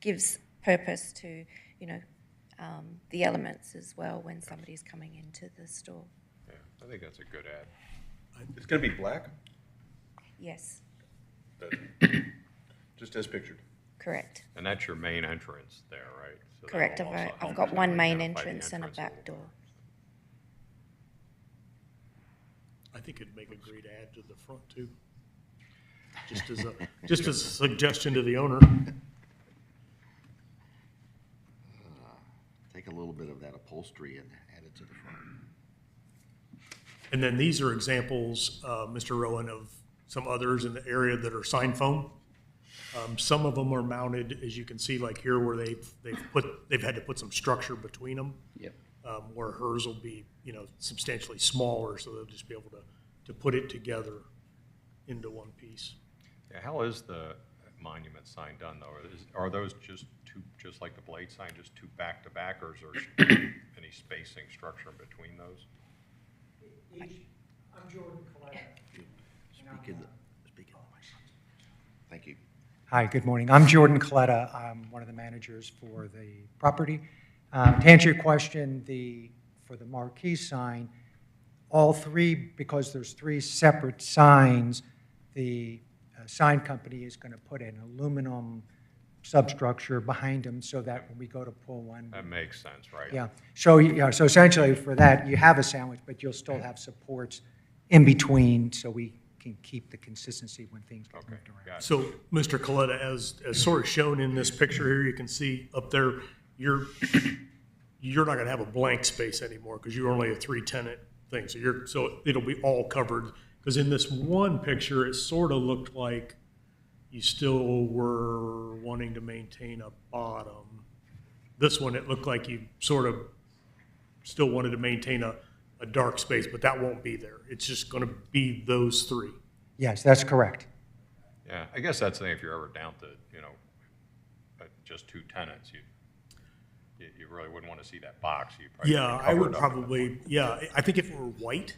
gives purpose to the elements as well when somebody's coming into the store. Yeah, I think that's a good add. It's gonna be black, Yes, just as pictured. correct. And that's your main entrance there, right? So Correct. that'll also I've help got us one main identify the entrance and a entrance back little door. more. I think it'd make a great add to the front too. Just as a suggestion to the owner. Take a little bit of that upholstery and add it to the front. And then these are examples, Mr. Rowan, of some others in the area that are sign foam. Some of them are mounted, as you can see, like here, where they've had to put some structure between them. Yep. Where hers will be, substantially smaller, so they'll just be able to put it together into one piece. Yeah, how is the monument sign done, though? Are those just like the blade sign, just two back-to-back, or is there any spacing structure in between those? I'm Jordan Coletta. Speak in the mic. Thank you. Hi, good morning. I'm Jordan Coletta. I'm one of the managers for the property. To answer your question, the for the marquee sign, all three, because there's three separate signs, the sign company is going to put an aluminum substructure behind them so that when we go to pull one. That makes sense, right? Yeah. So, yeah, so essentially for that, you have a sandwich, but you'll still have supports in between so we can keep the consistency when things get Okay, moved around. got it. So, Mr. Coletta, as sort of shown in this picture here, you can see up there, you're not gonna have a blank space anymore, because you're only a 3-tenant thing, so it'll be all covered. Because in this one picture, it sort of looked like you still were wanting to maintain a bottom. This one, it looked like you sort of still wanted to maintain a dark space, but that won't be there. It's just gonna be those three. Yes, that's correct. Yeah, I guess that's the thing, if you're ever down to, just 2 tenants, you really wouldn't want to see that box. You'd probably Yeah, I cover would it up. probably, yeah, I think if it were white,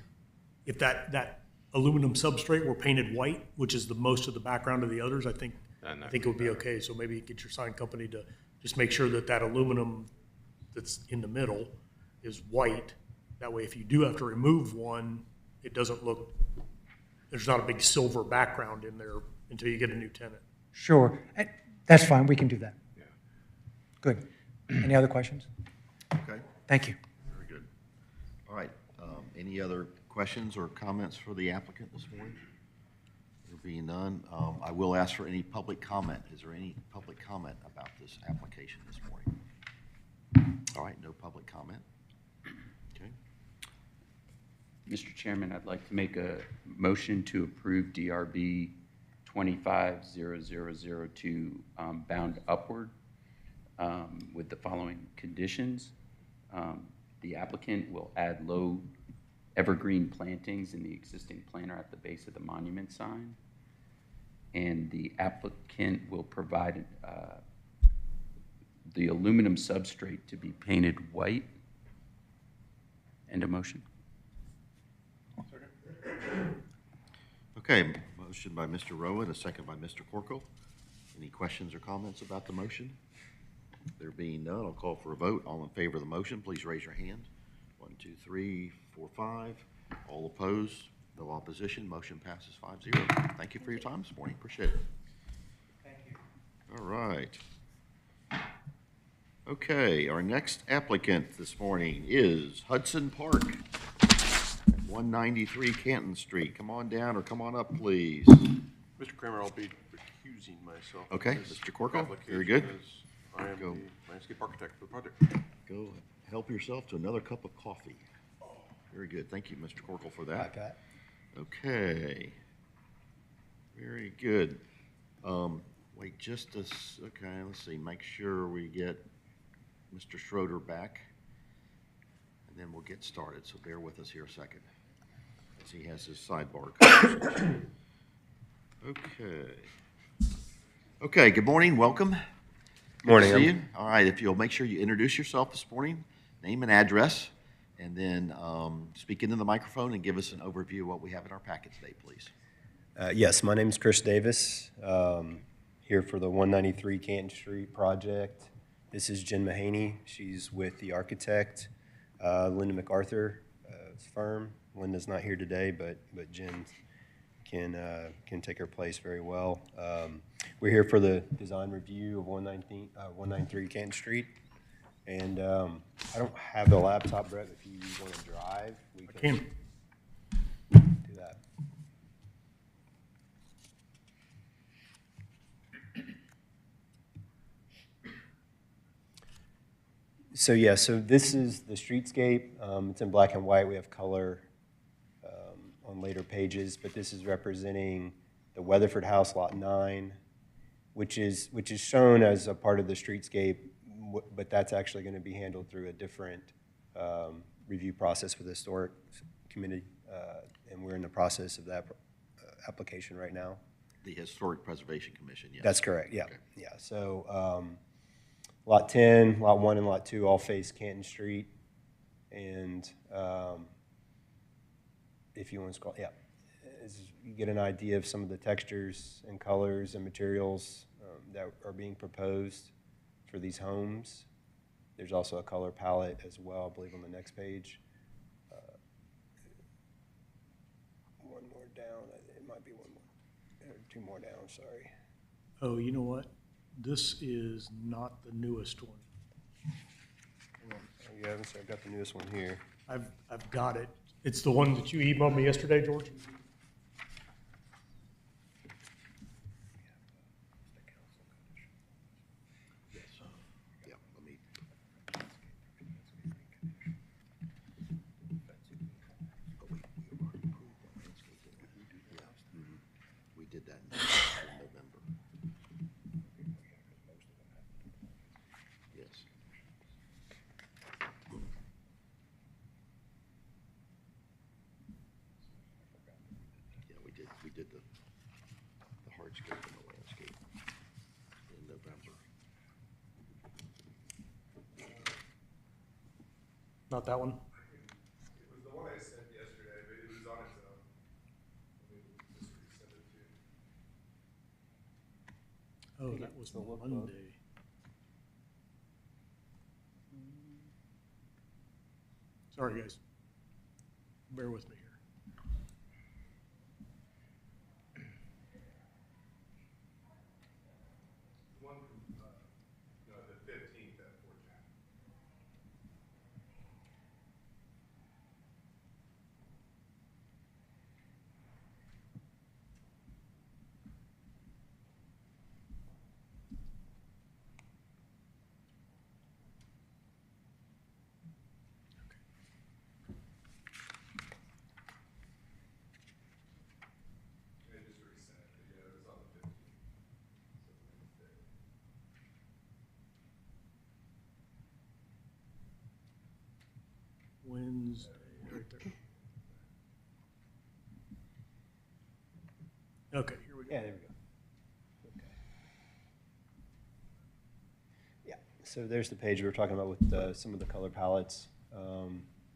if that aluminum substrate were painted white, which is the most of the background of the others, I think it would be okay. So maybe get your sign company to just make sure that aluminum that's in the middle is white. That way, if you do have to remove one, it doesn't look, there's not a big silver background in there until you get a new tenant. Sure. That's fine. We can do that. Yeah. Good. Any other questions? Okay, Thank you. very good. All right, any other questions or comments for the applicant this morning? There being none, I will ask for any public comment. Is there any public comment about this application this morning? All right, no public comment. Okay, Mr. Chairman, I'd like to make a motion to approve DRB 250002 bound upward with the following conditions. The applicant will add low evergreen plantings in the existing planter at the base of the monument sign. And the applicant will provide the aluminum substrate to be painted white. End of motion. okay, motion by Mr. Rowan, a second by Mr. Corkle. Any questions or comments about the motion? There being none, I'll call for a vote. All in favor of the motion, please raise your hand. 1, 2, 3, 4, 5. All opposed, no opposition, motion passes 5-0. Thank you for your time this morning, appreciate it. Thank you. All right. Okay, our next applicant this morning is Hudson Park, 193 Canton Street. Come on down or come on up, please. Mr. Kramer, I'll be recusing myself. from Okay, this Mr. Corkle, very application good. as I am Go. the landscape architect for the project. Go help yourself to another cup of coffee. Very good. Thank you, Mr. Corkle, for that. Okay. Very good. Wait just a, okay, let's see, make sure we get Mr. Schroeder back, and then we'll get started, so bear with us here a second, as he has his sidebar conversation. Okay. Okay, good morning, welcome. Morning. Good to see you. All right, if you'll make sure you introduce yourself this morning, name and address, and then speak into the microphone and give us an overview of what we have in our packet today, please. Yes, my name is Chris Davis, here for the 193 Canton Street project. This is Jen Mahaney. She's with the architect, Linda MacArthur's firm. Linda's not here today, but Jen can take her place very well. We're here for the design review of 193 Canton Street. And I don't have the laptop, Brett. If you want to drive, we can do that. So yeah, so this is the streetscape. It's in black and white. We have color on later pages, but this is representing the Weatherford House, Lot 9, which is shown as a part of the streetscape, but that's actually going to be handled through a different review process with the historic committee, and we're in the process of that application right now. The Historic Preservation Commission, yes. That's correct, yeah. Okay. Yeah, so Lot 10, Lot 1, and Lot 2 all face Canton Street, and if you want to scroll, yeah, as you get an idea of some of the textures and colors and materials that are being proposed for these homes. There's also a color palette as well, I believe on the next page. One more down, it might be one more, or two more down, sorry. Oh, you know what? This is not the newest one. Oh, you haven't, so I've got the newest one here. I've got it. It's the one that you emailed me yesterday, George? Yes. Yeah, let me. Oh, wait, we already approved the landscaping. Yeah, we did that in November. Yes. Yeah, we did the hardscape and the landscape in November. Not that one? It was the one I sent yesterday, but it was on its own. Let me just resend it to you. Oh, that was the Monday. Sorry, guys. Bear with me here. The one from, no, the 15th at 4 Jack. I just resent it, yeah, it was on the 15th. So Wednesday. Wednesday, right there. Okay, here we go. Yeah, there we go. Okay. Yeah, so there's the page we were talking about with some of the color palettes.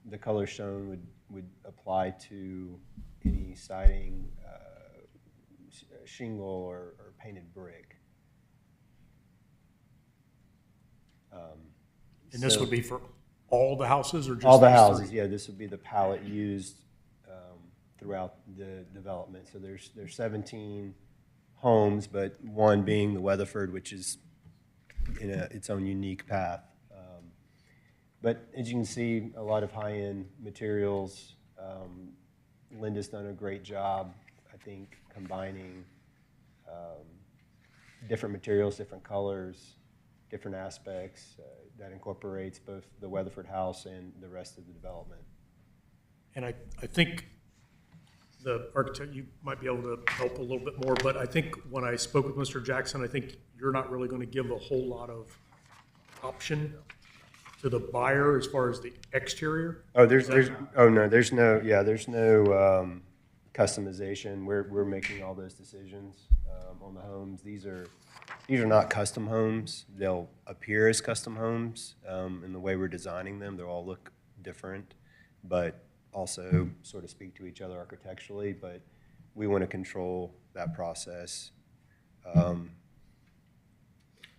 The color shown would apply to any siding, shingle, or painted brick. And this So- would be for all the houses or just all the these houses, three? yeah, this would be the palette used throughout the development. So there's 17 homes, but one being the Weatherford, which is in its own unique path. But as you can see, a lot of high-end materials. Linda's done a great job, I think, combining different materials, different colors, different aspects that incorporates both the Weatherford house and the rest of the development. And I think the architect, you might be able to help a little bit more, but I think when I spoke with Mr. Jackson, I think you're not really going to give a whole lot of option to the buyer as far as the exterior. Oh, there's no customization. We're making all those decisions on the homes. These are not custom homes. They'll appear as custom homes in the way we're designing them. They'll all look different, but also sort of speak to each other architecturally. But we want to control that process.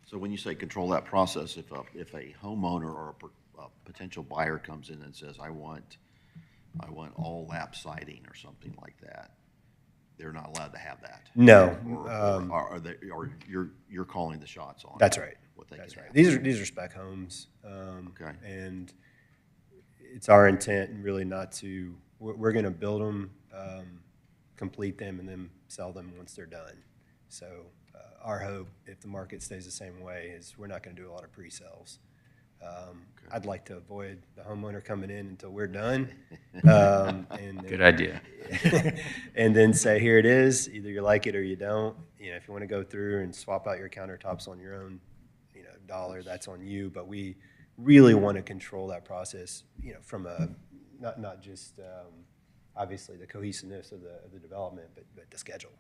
So when you say control that process, if a homeowner or a potential buyer comes in and says, I want all lap siding or something like that, they're not allowed to have that? No. Or you're calling the shots on? That's right. What they That's can right. have. These are spec homes. Okay. And it's our intent really not to, we're going to build them, complete them, and then sell them once they're done. So our hope, if the market stays the same way, is we're not going to do a lot of pre-sales. I'd like to avoid the homeowner coming in until we're done. Good idea. And then say, here it is, either you like it or you don't. You know, if you want to go through and swap out your countertops on your own, dollar, that's on you. But we really want to control that process, from a, not just obviously the cohesiveness of the development, but the schedule.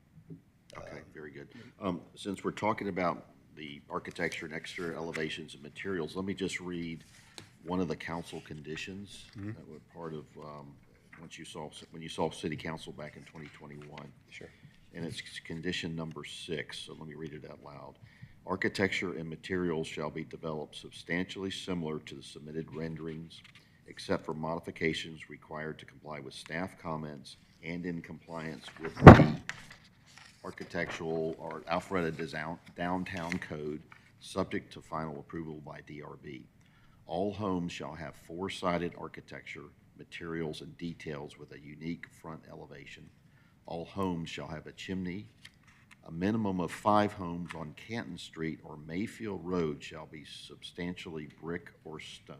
Okay, very good. Since we're talking about the architecture and exterior elevations and materials, let me just read one of the council conditions that were part of when you saw city council back in 2021. Sure. And it's condition number 6, so let me read it out loud. Architecture and materials shall be developed substantially similar to the submitted renderings, except for modifications required to comply with staff comments and in compliance with the architectural or Alpharetta downtown code, subject to final approval by DRB. All homes shall have four-sided architecture, materials, and details with a unique front elevation. All homes shall have a chimney. A minimum of 5 homes on Canton Street or Mayfield Road shall be substantially brick or stone.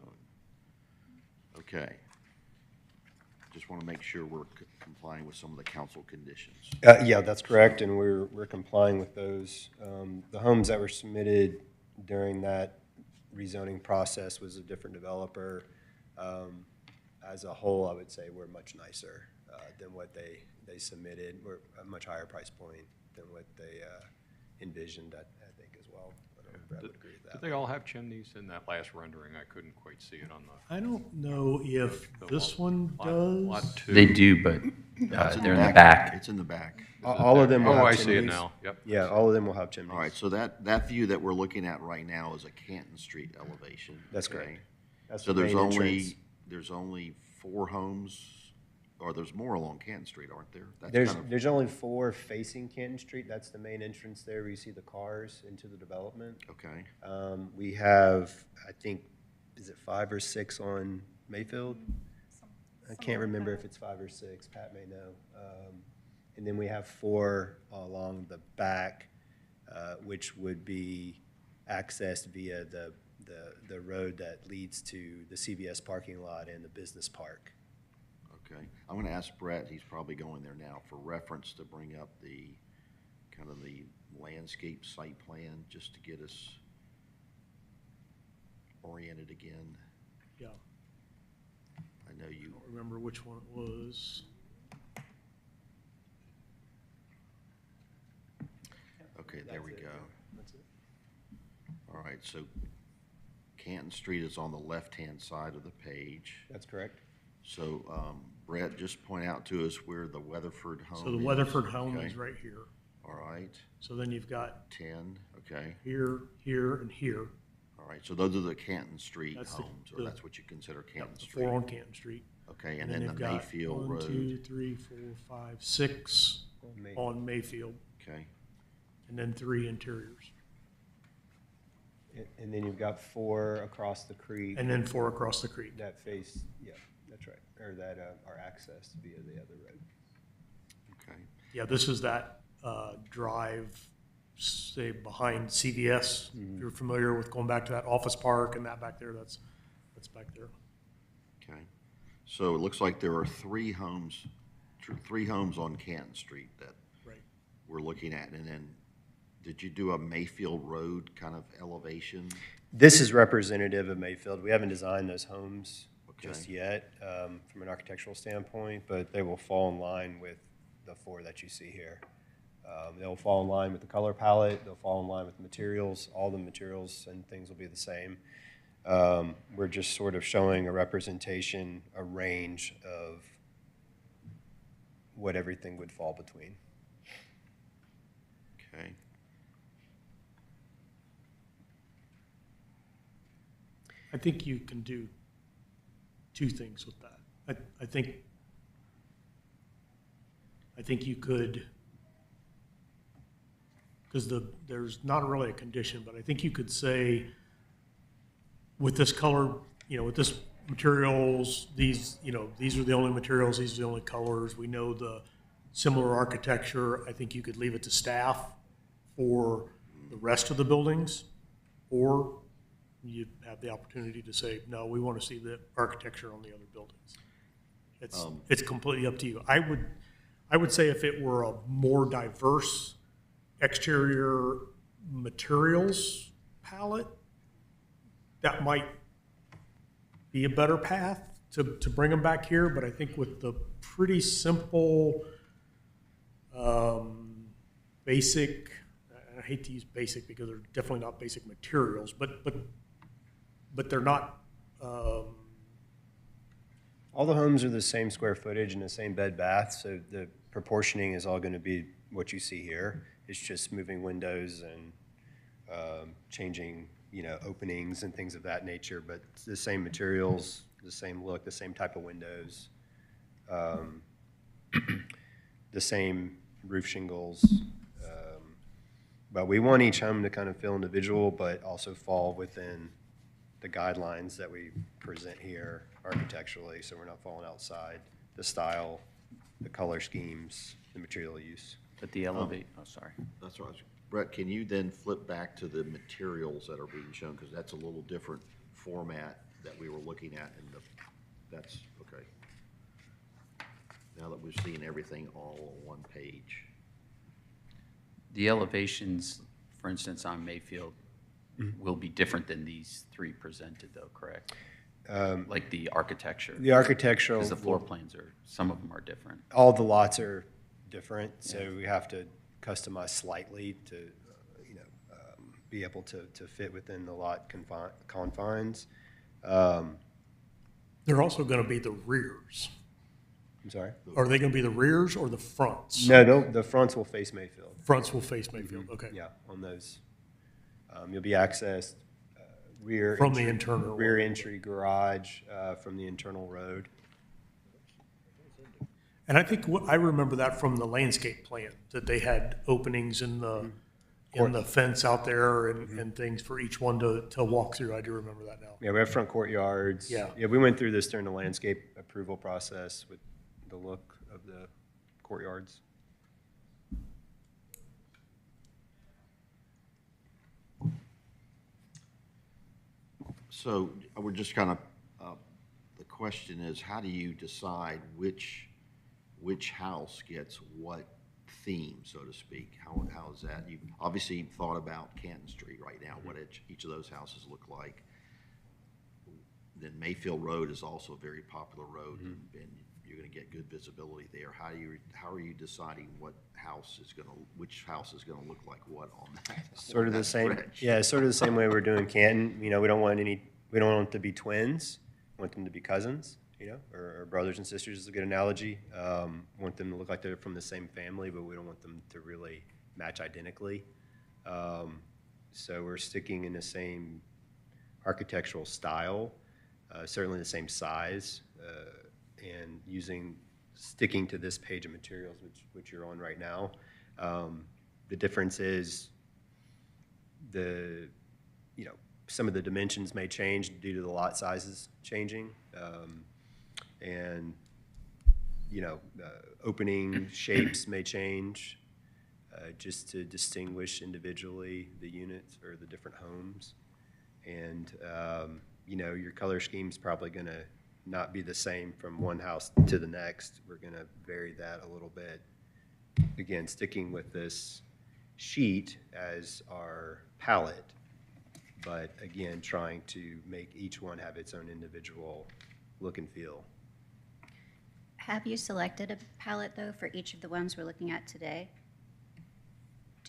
Okay. Just want to make sure we're complying with some of the council conditions. Yeah, that's correct, and we're complying with those. The homes that were submitted during that rezoning process was a different developer. As a whole, I would say we're much nicer than what they submitted. We're a much higher price point than what they envisioned, I think, as well. I don't know if Brad would agree with that. Did they all have chimneys in that last rendering? I couldn't quite see it on the. I don't know if the this lot- one lot does. two. They do, but they're in the back. It's in the back. All of them will Oh, have I see it chimneys. now, yep. Yeah, all of them will have chimneys. All right, so that view that we're looking at right now is a Canton Street elevation. That's okay? correct. That's So the there's main entrance. only 4 homes, or there's more along Canton Street, aren't there? That's kind of- There's only 4 facing Canton Street. That's the main entrance there where you see the cars into the development. Okay, We have, I think, is it 5 or 6 on Mayfield? I can't remember if it's 5 or 6. Pat may know. And then we have 4 along the back, which would be accessed via the road that leads to the CVS parking lot and the business park. okay. I'm going to ask Brett, he's probably going there now, for reference to bring up the, kind of the landscape site plan, just to get us oriented again. Yeah, I know you, I don't remember which one it was. okay, there we That's it, go. That's it. All right, so Canton Street is on the left-hand side of the page. That's correct. So, Brett, just point out to us where the Weatherford home is. So the Weatherford home okay? is right here. All right, So then you've got 10, okay. here, here, and here. All right, so those are the Canton Street That's homes, or the- that's what you consider Canton The Street? 4 on Canton Street. Okay, and then the you've got Mayfield 1, 2, Road, 3, 4, 5, 6 on Mayfield, okay, and then 3 interiors, And then you've got 4 across the creek. and then 4 across the creek. That face, yeah, that's right, or that are accessed via the other road. okay. Yeah, this is that drive, say, behind CVS. If you're familiar with going back to that office park and that back there, that's back there. Okay, so it looks like there are 3 homes on Canton Street that Right. we're looking at, and then, did you do a Mayfield Road kind of elevation? This is representative of Mayfield. We haven't designed those homes just Okay. yet from an architectural standpoint, but they will fall in line with the 4 that you see here. They'll fall in line with the color palette, they'll fall in line with the materials, all the materials and things will be the same. We're just sort of showing a representation, a range of what everything would fall between. Okay, I think you can do 2 things with that. I think you could, because there's not really a condition, but I think you could say, with this color, with this materials, these are the only materials, these are the only colors, we know the similar architecture. I think you could leave it to staff for the rest of the buildings, or you have the opportunity to say, no, we want to see the architecture on the other buildings. It's completely up to you. I would say if it were a more diverse exterior materials palette, that might be a better path to bring them back here, but I think with the pretty simple, basic, I hate to use basic because they're definitely not basic materials, but they're not, All the homes are the same square footage and the same bed bath, so the proportioning is all going to be what you see here. It's just moving windows and changing, openings and things of that nature, but it's the same materials, the same look, the same type of windows, the same roof shingles. But we want each home to kind of feel individual, but also fall within the guidelines that we present here architecturally, so we're not falling outside the style, the color schemes, the material use. But the elevate, oh, sorry. That's right. Brett, can you then flip back to the materials that are being shown? Because that's a little different format that we were looking at, and that's, okay. Now that we've seen everything all on one page. The elevations, for instance, on Mayfield, will be different than these three presented, though, correct? Like the architecture? The architectural. Because the floor plans are, some of them are different. All the lots are different, so we have to customize slightly to, be able to fit within the lot confines. They're also going to be the rears. I'm sorry? Are they going to be the rears or the fronts? No, the fronts will face Mayfield. Fronts will face Mayfield, okay. Yeah, on those. You'll be accessed rear. From the entry- internal Rear road. entry garage from the internal road. And I think, I remember that from the landscape plan, that they had openings in the fence out there and things for each one to walk through. I do remember that now. Yeah, we have front courtyards. Yeah. Yeah, we went through this during the landscape approval process with the look of the courtyards. So we're just kind of, the question is, how do you decide which house gets what theme, so to speak? How is that? You've obviously thought about Canton Street right now, what each of those houses look like. Then Mayfield Road is also a very popular road, and you're going to get good visibility there. How are you deciding which house is going to look like what on that? Sort of the that same, stretch? yeah, sort of the same way we're doing Canton. We don't want them to be twins. We want them to be cousins, or brothers and sisters is a good analogy. Want them to look like they're from the same family, but we don't want them to really match identically. So we're sticking in the same architectural style, certainly the same size, and sticking to this page of materials, which you're on right now. The difference is some of the dimensions may change due to the lot sizes changing. And opening shapes may change just to distinguish individually the units or the different homes. And, your color scheme's probably going to not be the same from one house to the next. We're going to vary that a little bit. Again, sticking with this sheet as our palette, but again, trying to make each one have its own individual look and feel. Have you selected a palette, though, for each of the ones we're looking at today?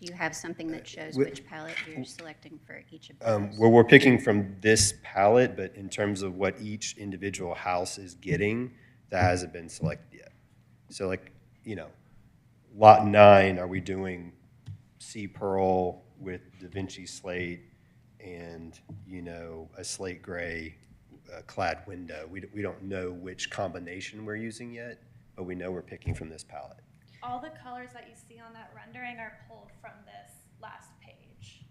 Do you have something that shows which palette you're selecting for each of those? Well, we're picking from this palette, but in terms of what each individual house is getting, that hasn't been selected yet. So lot 9, are we doing sea pearl with Da Vinci slate and, a slate gray clad window? We don't know which combination we're using yet, but we know we're picking from this palette. All the colors that you see on that rendering are pulled from this last page.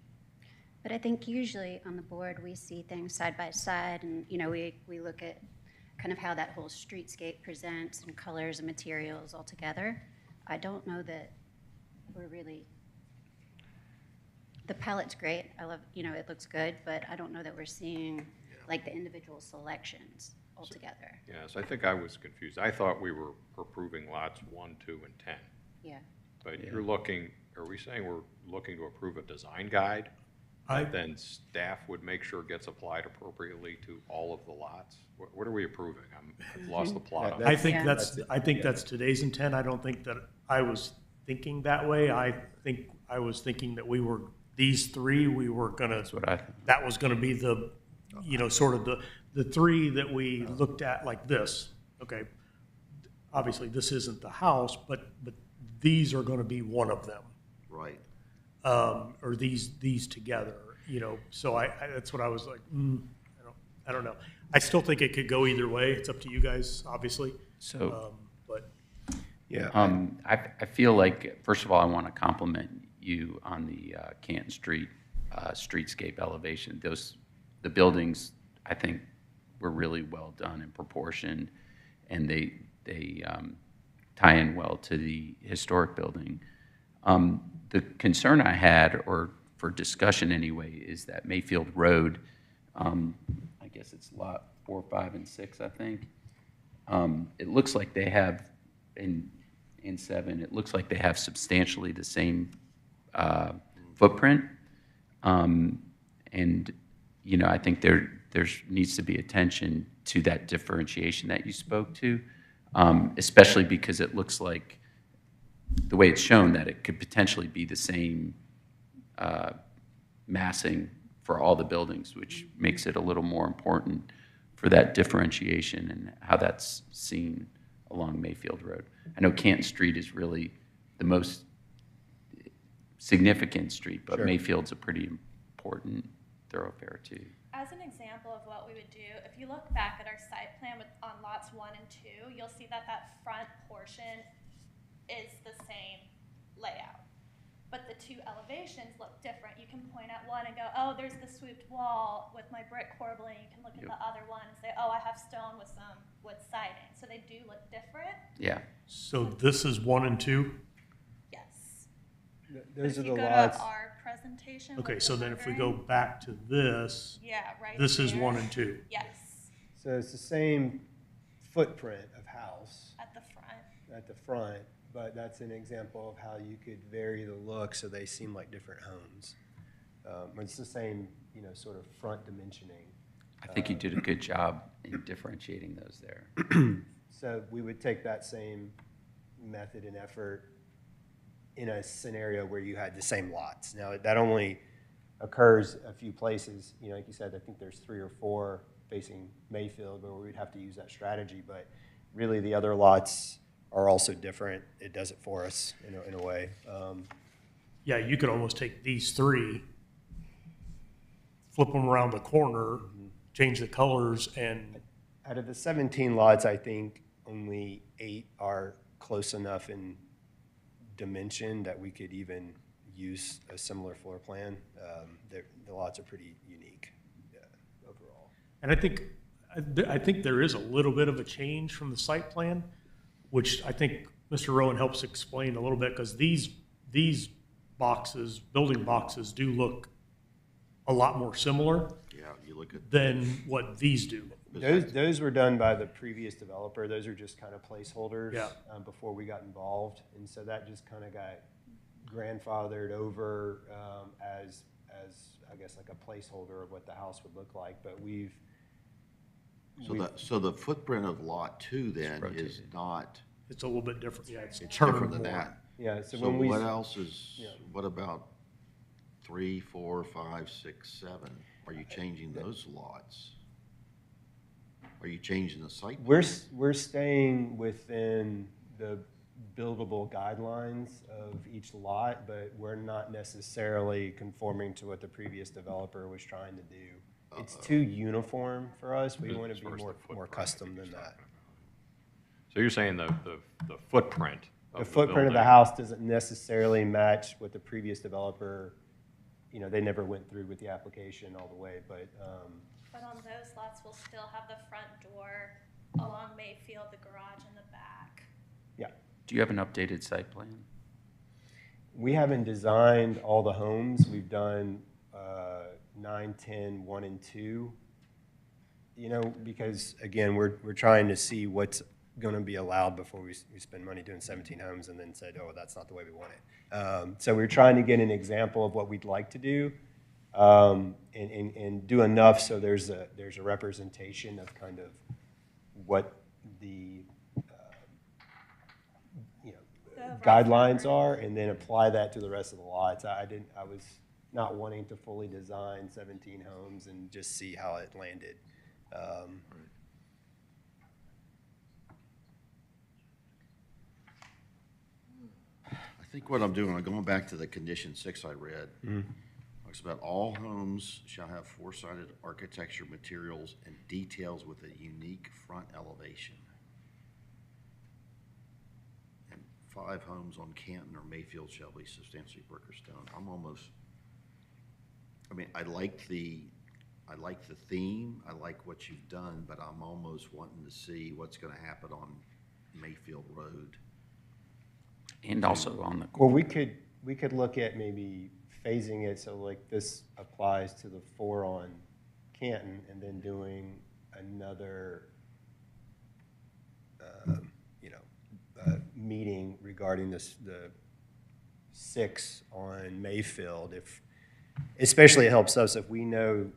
But I think usually on the board, we see things side by side, and, we look at kind of how that whole streetscape presents and colors and materials all together. I don't know that we're really, the palette's great. I love, it looks good, but I don't know that we're seeing like the individual selections altogether. Yeah, so I think I was confused. I thought we were approving lots 1, 2, and 10. Yeah. But you're looking, are we saying we're looking to approve a design guide? That then staff would make sure gets applied appropriately to all of the lots? What are we approving? I've lost the plot on that. I think that's today's intent. I don't think that I was thinking that way. I think I was thinking that these three, we were gonna, that was gonna be the, sort of the three that we looked at like this. Okay, obviously this isn't the house, but these are gonna be one of them. Right. or these together, you know, so I that's what I was like, I don't know. I still think it could go either way. It's up to you guys, obviously. So, But Yeah. I feel like, first of all, I want to compliment you on the Canton Street streetscape elevation. The buildings, I think, were really well done and proportioned, and they tie in well to the historic building. The concern I had, or for discussion anyway, is that Mayfield Road, I guess it's lot 4, 5, and 6, I think. It looks like they have, in 7, it looks like they have substantially the same footprint. And, you know, I think there's needs to be attention to that differentiation that you spoke to, especially because it looks like, the way it's shown, that it could potentially be the same massing for all the buildings, which makes it a little more important for that differentiation and how that's seen along Mayfield Road. I know Canton Street is really the most significant street, but Sure. Mayfield's a pretty important thoroughfare too. As an example of what we would do, if you look back at our site plan on lots 1 and 2, you'll see that front portion is the same layout. But the 2 elevations look different. You can point at one and go, oh, there's the swooped wall with my brick corbelling. You can look at the other one and say, oh, I have stone with siding. So they do look different. Yeah. so this is 1 and 2. Yes. Those are If the you go lots. to our presentation. Okay, with so the then if we rendering, go back to this, yeah, right. this is there. 1 and 2. Yes, So it's the same footprint of house at the front. at the front, but that's an example of how you could vary the look so they seem like different homes. It's the same, you know, sort of front dimensioning. I think you did a good job in differentiating those there. So we would take that same method and effort in a scenario where you had the same lots. Now, that only occurs a few places. You know, like you said, I think there's 3 or 4 facing Mayfield where we'd have to use that strategy, but really the other lots are also different. It does it for us in a way. Yeah, you could almost take these 3, flip them around the corner, change the colors, and Out of the 17 lots, I think only 8 are close enough in dimension that we could even use a similar floor plan. The lots are pretty unique overall. And I think there is a little bit of a change from the site plan, which I think Mr. Rowan helps explain a little bit, because these boxes, building boxes, do look a lot more similar Yeah, you look at. than what these do. Those were done by the previous developer. Those are just kind of placeholders Yeah. Before we got involved. And so that just kind of got grandfathered over as I guess like a placeholder of what the house would look like. But So the footprint of lot 2 then is rotated. not, It's a little bit different, yeah, it's it's turned different than more. that. Yeah, so So when we. what else is, Yeah. what about 3, 4, 5, 6, 7? Are you changing those lots? Are you changing the site? We're staying within the buildable guidelines of each lot, but we're not necessarily conforming to what the previous developer was trying to do. It's too uniform for us. We want to be more custom than that. So you're saying the footprint of The footprint of the building- house doesn't necessarily match what the previous developer, you know, they never went through with the application all the way, but, But on those lots, we'll still have the front door along Mayfield, the garage in the back. yeah. Do you have an updated site plan? We haven't designed all the homes. We've done 9, 10, 1, and 2. You know, because again, we're trying to see what's going to be allowed before we spend money doing 17 homes and then said, oh, that's not the way we want it. So we're trying to get an example of what we'd like to do and do enough so there's a representation of kind of what the guidelines are, and then apply that to the rest of the lots. I was not wanting to fully design 17 homes and just see how it landed. I think what I'm doing, I'm going back to the condition 6 I read. Talks about all homes shall have four-sided architecture materials and details with a unique front elevation. And 5 homes on Canton or Mayfield shall be substantially brick or stone. I like the theme, I like what you've done, but I'm almost wanting to see what's gonna happen on Mayfield Road. And also on the. Well, we could look at maybe phasing it so like this applies to the 4 on Canton and then doing another, meeting regarding the 6 on Mayfield. Especially it helps us if we know,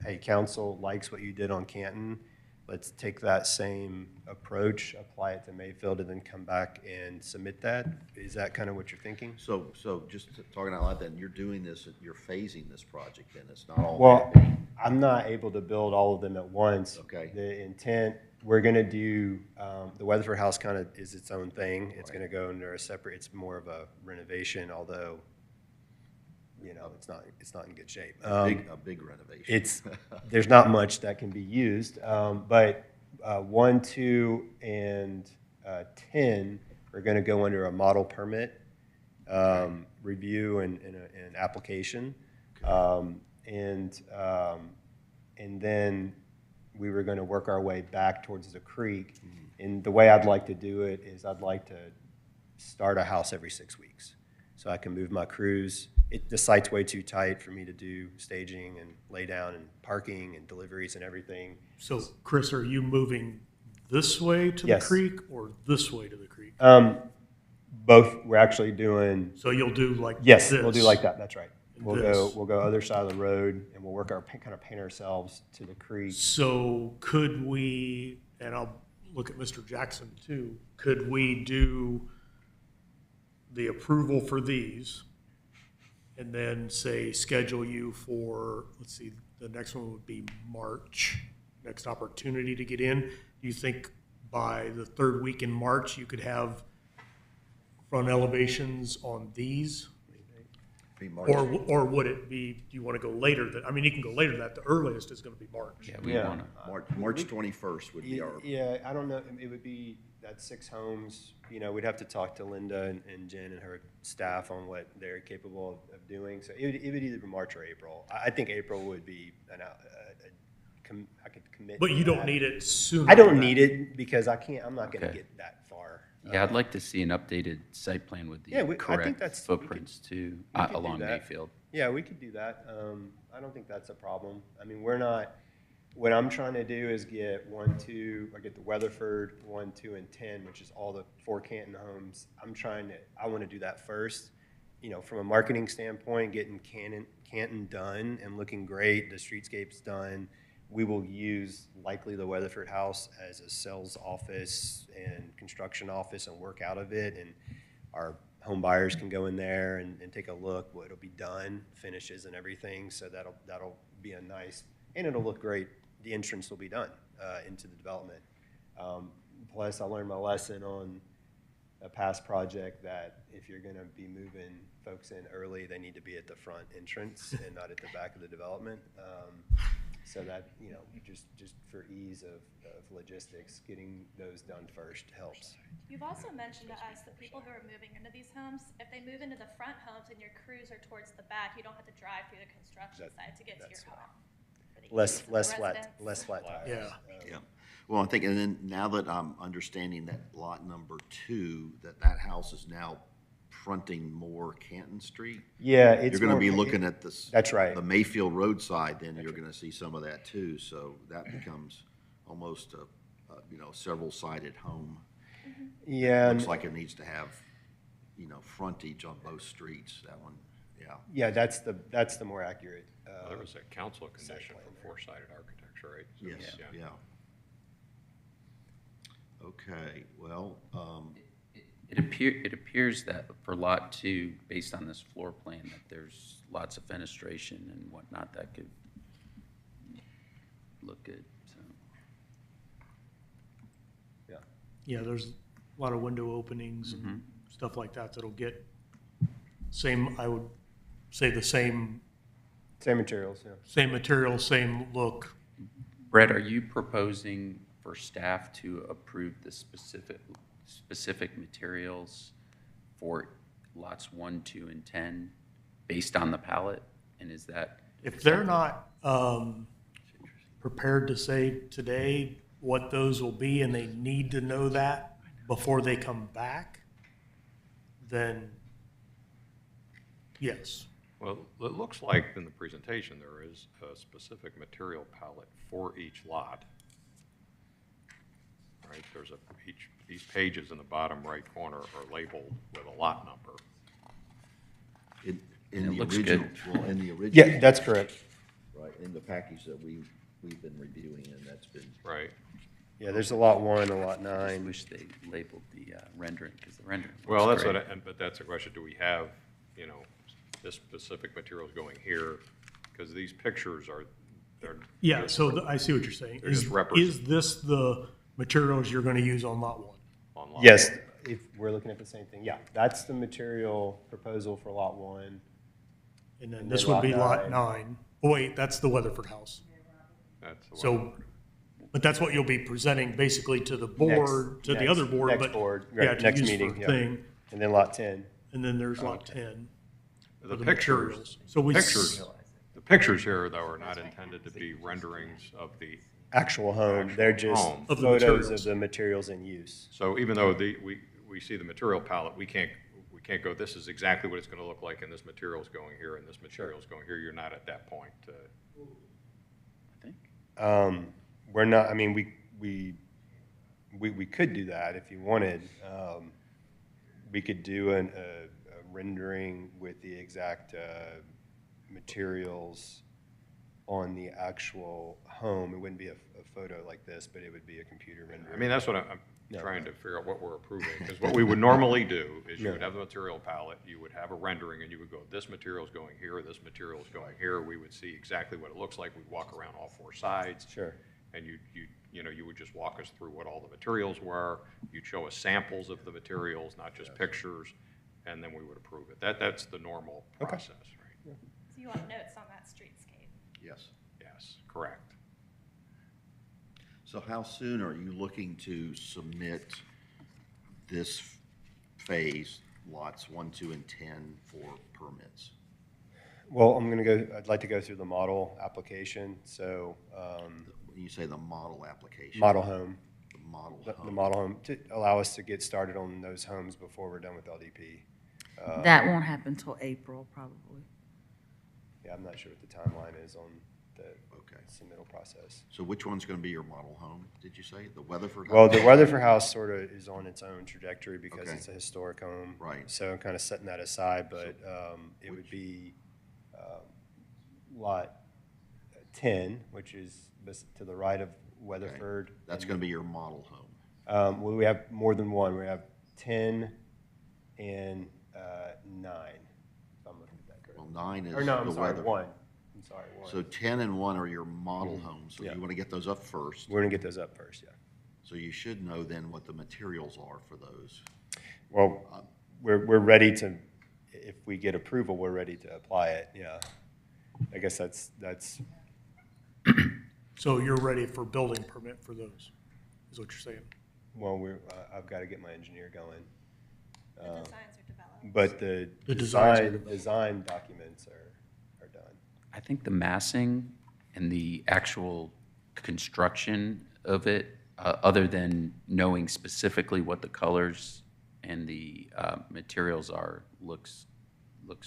hey, council likes what you did on Canton, let's take that same approach, apply it to Mayfield, and then come back and submit that. Is that kind of what you're thinking? So just talking out loud, then you're doing this, you're phasing this project, then it's not all. Well, I'm not able to build all of them at once. Okay. The intent, we're gonna do, the Weatherford House kind of is its own thing. It's gonna go under a separate, it's more of a renovation, although, it's not in good shape. A big renovation. There's not much that can be used, but 1, 2, and 10 are gonna go under a model permit review and application. And then we were going to work our way back towards the creek. And the way I'd like to do it is I'd like to start a house every 6 weeks. So I can move my crews. The site's way too tight for me to do staging and lay down and parking and deliveries and everything. So, Chris, are you moving this way to the Yes. creek or this way to the creek? Both. We're actually doing. So you'll do like Yes, this. we'll do like that. That's right. and We'll this. go other side of the road and we'll work kind of paint ourselves to the creek. So could we, and I'll look at Mr. Jackson too, could we do the approval for these and then say, schedule you for, let's see, the next one would be March, next opportunity to get in. Do you think by the 3rd week in March, you could have front elevations on these? Or would it be, do you want to go later? You can go later than that. The earliest is going to be March. Yeah, we want to. March 21st would be our. Yeah, I don't know. It would be that 6 homes. We'd have to talk to Linda and Jen and her staff on what they're capable of doing. So it would either be March or April. I think April would be I could commit. But to you don't that. need it sooner. I don't than need that. it because I can't. I'm not going to Okay. get that far. Yeah, I'd like to see an updated site plan with the Yeah, I think correct that's- footprints too, we could do along that. Mayfield. Yeah, we could do that. I don't think that's a problem. We're not, what I'm trying to do is get 1, 2, or get the Weatherford 1, 2, and 10, which is all the 4 Canton homes. I want to do that first. From a marketing standpoint, getting Canton done and looking great, the streetscapes done. We will use likely the Weatherford House as a sales office and construction office and work out of it. And our home buyers can go in there and take a look. Well, it'll be done, finishes and everything. So that'll be a nice, and it'll look great. The entrance will be done into the development. Plus, I learned my lesson on a past project that if you're going to be moving folks in early, they need to be at the front entrance and not at the back of the development. So that, just for ease of logistics, getting those done first helps. You've also mentioned to us that people who are moving into these homes, if they move into the front homes and your crews are towards the back, you don't have to drive through the construction site to get to your home. For the ease of the residents. Flat tires. Yeah. Yeah. Well, I think, and then now that I'm understanding that lot number 2, that house is now fronting more Canton Street. Yeah, it's You're going to more- be looking at this. That's right. The Mayfield roadside, then you're going to see some of that too. So that becomes almost a several-sided home. Yeah. Looks like it needs to have, frontage on both streets. That one, yeah. Yeah, that's the more accurate. There was a council condition plan for four-sided architecture, right? So, Yes, yeah. Okay, well, It appears that for Lot 2, based on this floor plan, that there's lots of fenestration and whatnot that could look good, so. Yeah. Yeah, there's a lot of window openings and stuff like that that'll get I would say the same Same materials, yeah. same material, same look. Brett, are you proposing for staff to approve the specific materials for lots 1, 2, and 10 based on the palette? And is that? If they're not prepared to say today what those will be, and they need to know that before they come back, then yes. Well, it looks like in the presentation, there is a specific material palette for each lot. Right, there's these pages in the bottom right corner are labeled with a lot number. In the looks original, good. well, in the original. Yeah, that's correct. Right, in the package that we've been reviewing, and that's been. Right. Yeah, there's a lot 1, a lot I 9. wish they labeled the rendering, because the rendering looks Well, that's great. but that's a question, do we have, this specific materials going here? Because these pictures they're. Yeah, so I see what you're saying. They're just represent- Is this the materials you're gonna use on lot 1? on lot Yes, one. if we're looking at the same thing, yeah, that's the material proposal for lot 1. And then And this then would be lot lot 9. Oh, wait, that's the Weatherford house. That's the one. So, but that's what you'll be presenting basically to the board, to the other board, Next but. board, yeah, right, to next use for meeting, yeah. thing. And then lot 10. And then there's lot 10. The for the pictures, materials. So we. the pictures here, though, are not intended to be renderings of the, Actual home, they're just home. Of the photos materials. of the materials in use. so even though we see the material palette, we can't go, this is exactly what it's gonna look like, and this material's going here, and this material's going here. You're not at that point. I think. We're not, I mean, we could do that if you wanted. We could do a rendering with the exact materials on the actual home. It wouldn't be a photo like this, but it would be a computer rendering. I mean, that's what I'm No. trying to figure out what we're approving, because what we would normally do is you No. would have the material palette, you would have a rendering, and you would go, this material's going here, this material's going here. We would see exactly what it looks like. We'd walk around all 4 sides. Sure. And you would just walk us through what all the materials were. You'd show us samples of the materials, not just pictures, and then we would approve it. That's the normal process, right? So you want notes on that streetscape? Yes. Yes, correct. So how soon are you looking to submit this phase, lots 1, 2, and 10 for permits? Well, I'd like to go through the model application, so, When you say the model application? model home. The model The home. model home, to allow us to get started on those homes before we're done with LDP. That won't happen till April, probably. Yeah, I'm not sure what the timeline is on the Okay. submittal process. So which one's going to be your model home, did you say? The Weatherford house? Well, the Weatherford House sort of is on its own trajectory because Okay. it's a historic home. Right. So I'm kind of setting that aside, but it would be lot 10, which is to the right of Weatherford. That's going to be your model home. Well, we have more than one. We have 10 and 9, if I'm looking at that correctly. Well, 9 is Or no, I'm the sorry, Weatherford. 1. I'm sorry, 1. So 10 and 1 are your model homes, so Yeah. you want to get those up first. We're going to get those up first, yeah. So you should know then what the materials are for those. Well, we're ready to, if we get approval, we're ready to apply it, yeah. I guess that's So you're ready for building permit for those, is what you're saying? well, I've got to get my engineer going. The designs are developed. But the The designs are design, developed. design documents are done. I think the massing and the actual construction of it, other than knowing specifically what the colors and the materials are, looks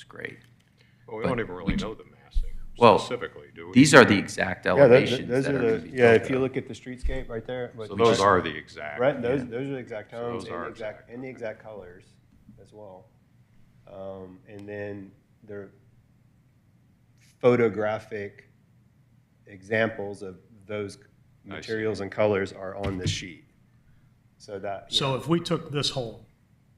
great. Well, we But don't even really know the massing Well, specifically, do we? these are the exact Yeah, elevations those that are are going the, to be yeah, built if you up. look at the streetscape right there. So those are the exact. Right, those are the exact So homes those and are the exact, exact. and the exact colors as well. And then they're photographic examples of those materials and colors are on the sheet. So that. So if we took this home,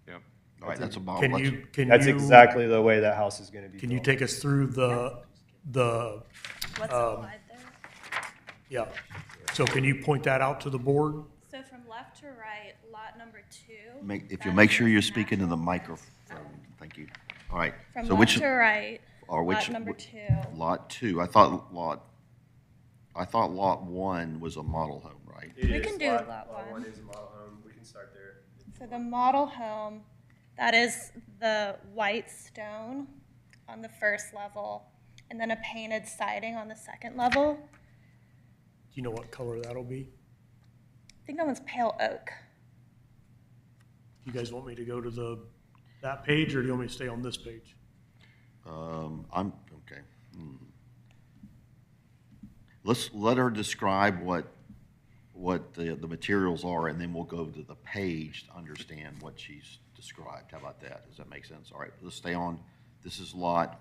Yep. All right, that's a model. can Let's- you? That's exactly the way that house is going to be Can you built. take us through the, What's applied there? yeah. So can you point that out to the board? So from left to right, lot number 2. If you that make is sure you're an speaking to the actual- microphone, thank you. All right. From So left which, to right, or which? lot number 2. Lot 2. I thought lot 1 was a model home, right? We can do lot 1. is a model home. We can start there. So the model home, that is the white stone on the first level, and then a painted siding on the second level. Do you know what color that'll be? I think that one's pale oak. You guys want me to go to that page, or do you want me to stay on this page? I'm, okay. Let's let her describe what the materials are, and then we'll go to the page to understand what she's described. How about that? Does that make sense? All right, let's stay on. This is lot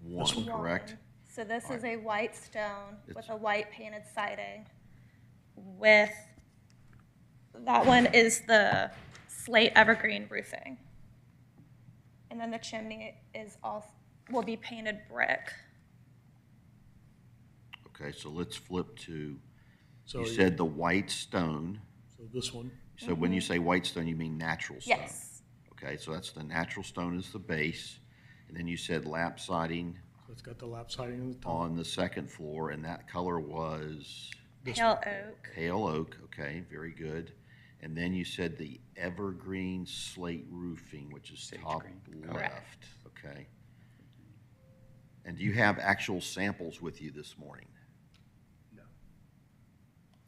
1, correct? So this All is a white stone with It's- a white painted siding with, that one is the slate evergreen roofing. And then the chimney is will be painted brick. Okay, so let's flip to, So you said the white stone. So this one, So when you say white stone, you mean natural stone? Yes. Okay, so that's the natural stone is the base. And then you said lap siding so it's got the lap siding on the top. on the second floor, and that color was Pale oak. pale oak. Okay, very good. And then you said the evergreen slate roofing, which is Sage top green. left. Okay. And do you have actual samples with you this morning? No.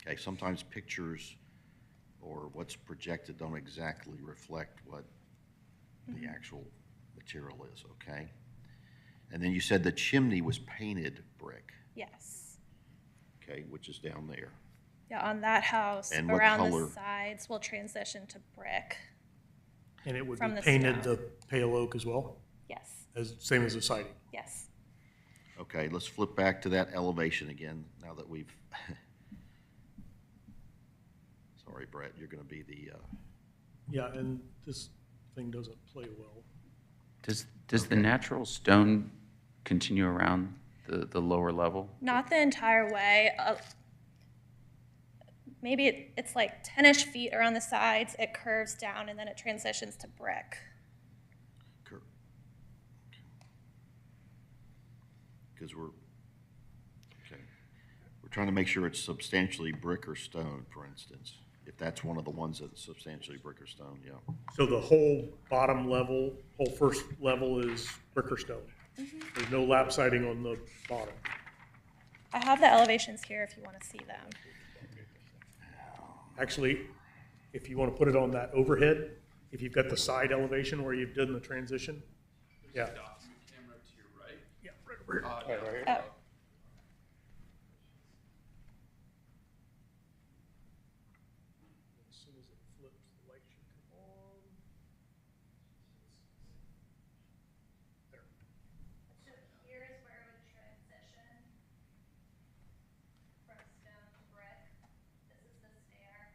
Okay, sometimes pictures or what's projected don't exactly reflect what the actual material is, okay? And then you said the chimney was painted brick, Yes. okay, which is down there. Yeah, on that house, And what around color? the sides will transition to brick. And it would From be the painted stone. the pale oak as well, Yes. same as the siding. Yes. Okay, let's flip back to that elevation again, now that we've, sorry, Brett, you're gonna be the, Yeah, and this thing doesn't play well. Does the natural stone continue around the lower level? Not the entire way. Maybe it's like 10-ish feet around the sides. It curves down and then it transitions to brick. because we're trying to make sure it's substantially brick or stone, for instance, if that's one of the ones that's substantially brick or stone, yeah. So the whole bottom level, whole first level is brick or stone? There's no lap siding on the bottom? I have the elevations here if you want to see them. Actually, if you want to put it on that overhead, if you've got the side elevation where you've done the transition, yeah. Camera to your right. Yeah, right over here. Oh. As soon as it flips, the light should come on. There. So here is where it would transition from stone to brick. This is the stair.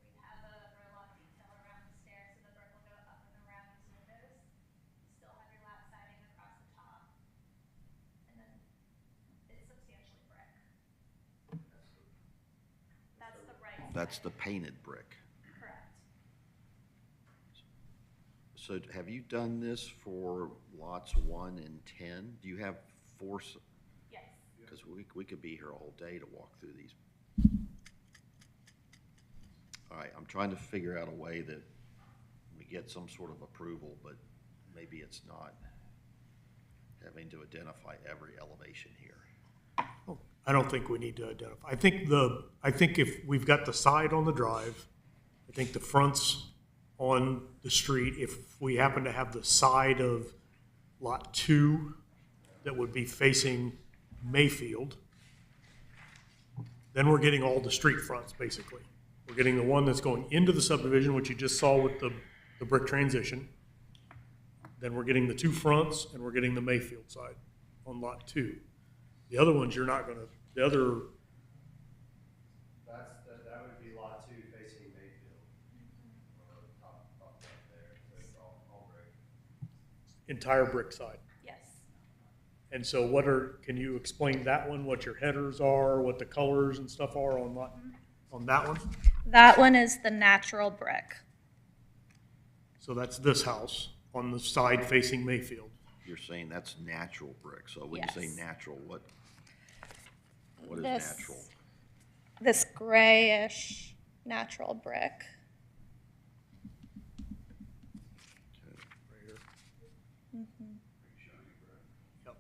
We have a roll-off detail around the stair so the brick will go up and around these windows. You still have your lap siding across the top. And then it's substantially brick. That's the right side. That's the painted brick. Correct. So have you done this for lots 1 and 10? Do you have Yes. because we could be here all day to walk through these. All right, I'm trying to figure out a way that we get some sort of approval, but maybe it's not having to identify every elevation here. I don't think we need to identify. I think if we've got the side on the drive, I think the front's on the street. If we happen to have the side of lot 2 that would be facing Mayfield, then we're getting all the street fronts, basically. We're getting the one that's going into the subdivision, which you just saw with the brick transition. Then we're getting the 2 fronts, and we're getting the Mayfield side on lot 2. The other ones, you're not gonna, the other, That would be lot 2 facing Mayfield. Top left there, so it's all brick. entire brick side. Yes. And so can you explain that one, what your headers are, what the colors and stuff are on that one? That one is the natural brick. So that's this house on the side facing Mayfield. you're saying that's natural brick. So when you say Yes. natural, what is This- natural? This grayish natural brick. Right here. Mhm. Yep.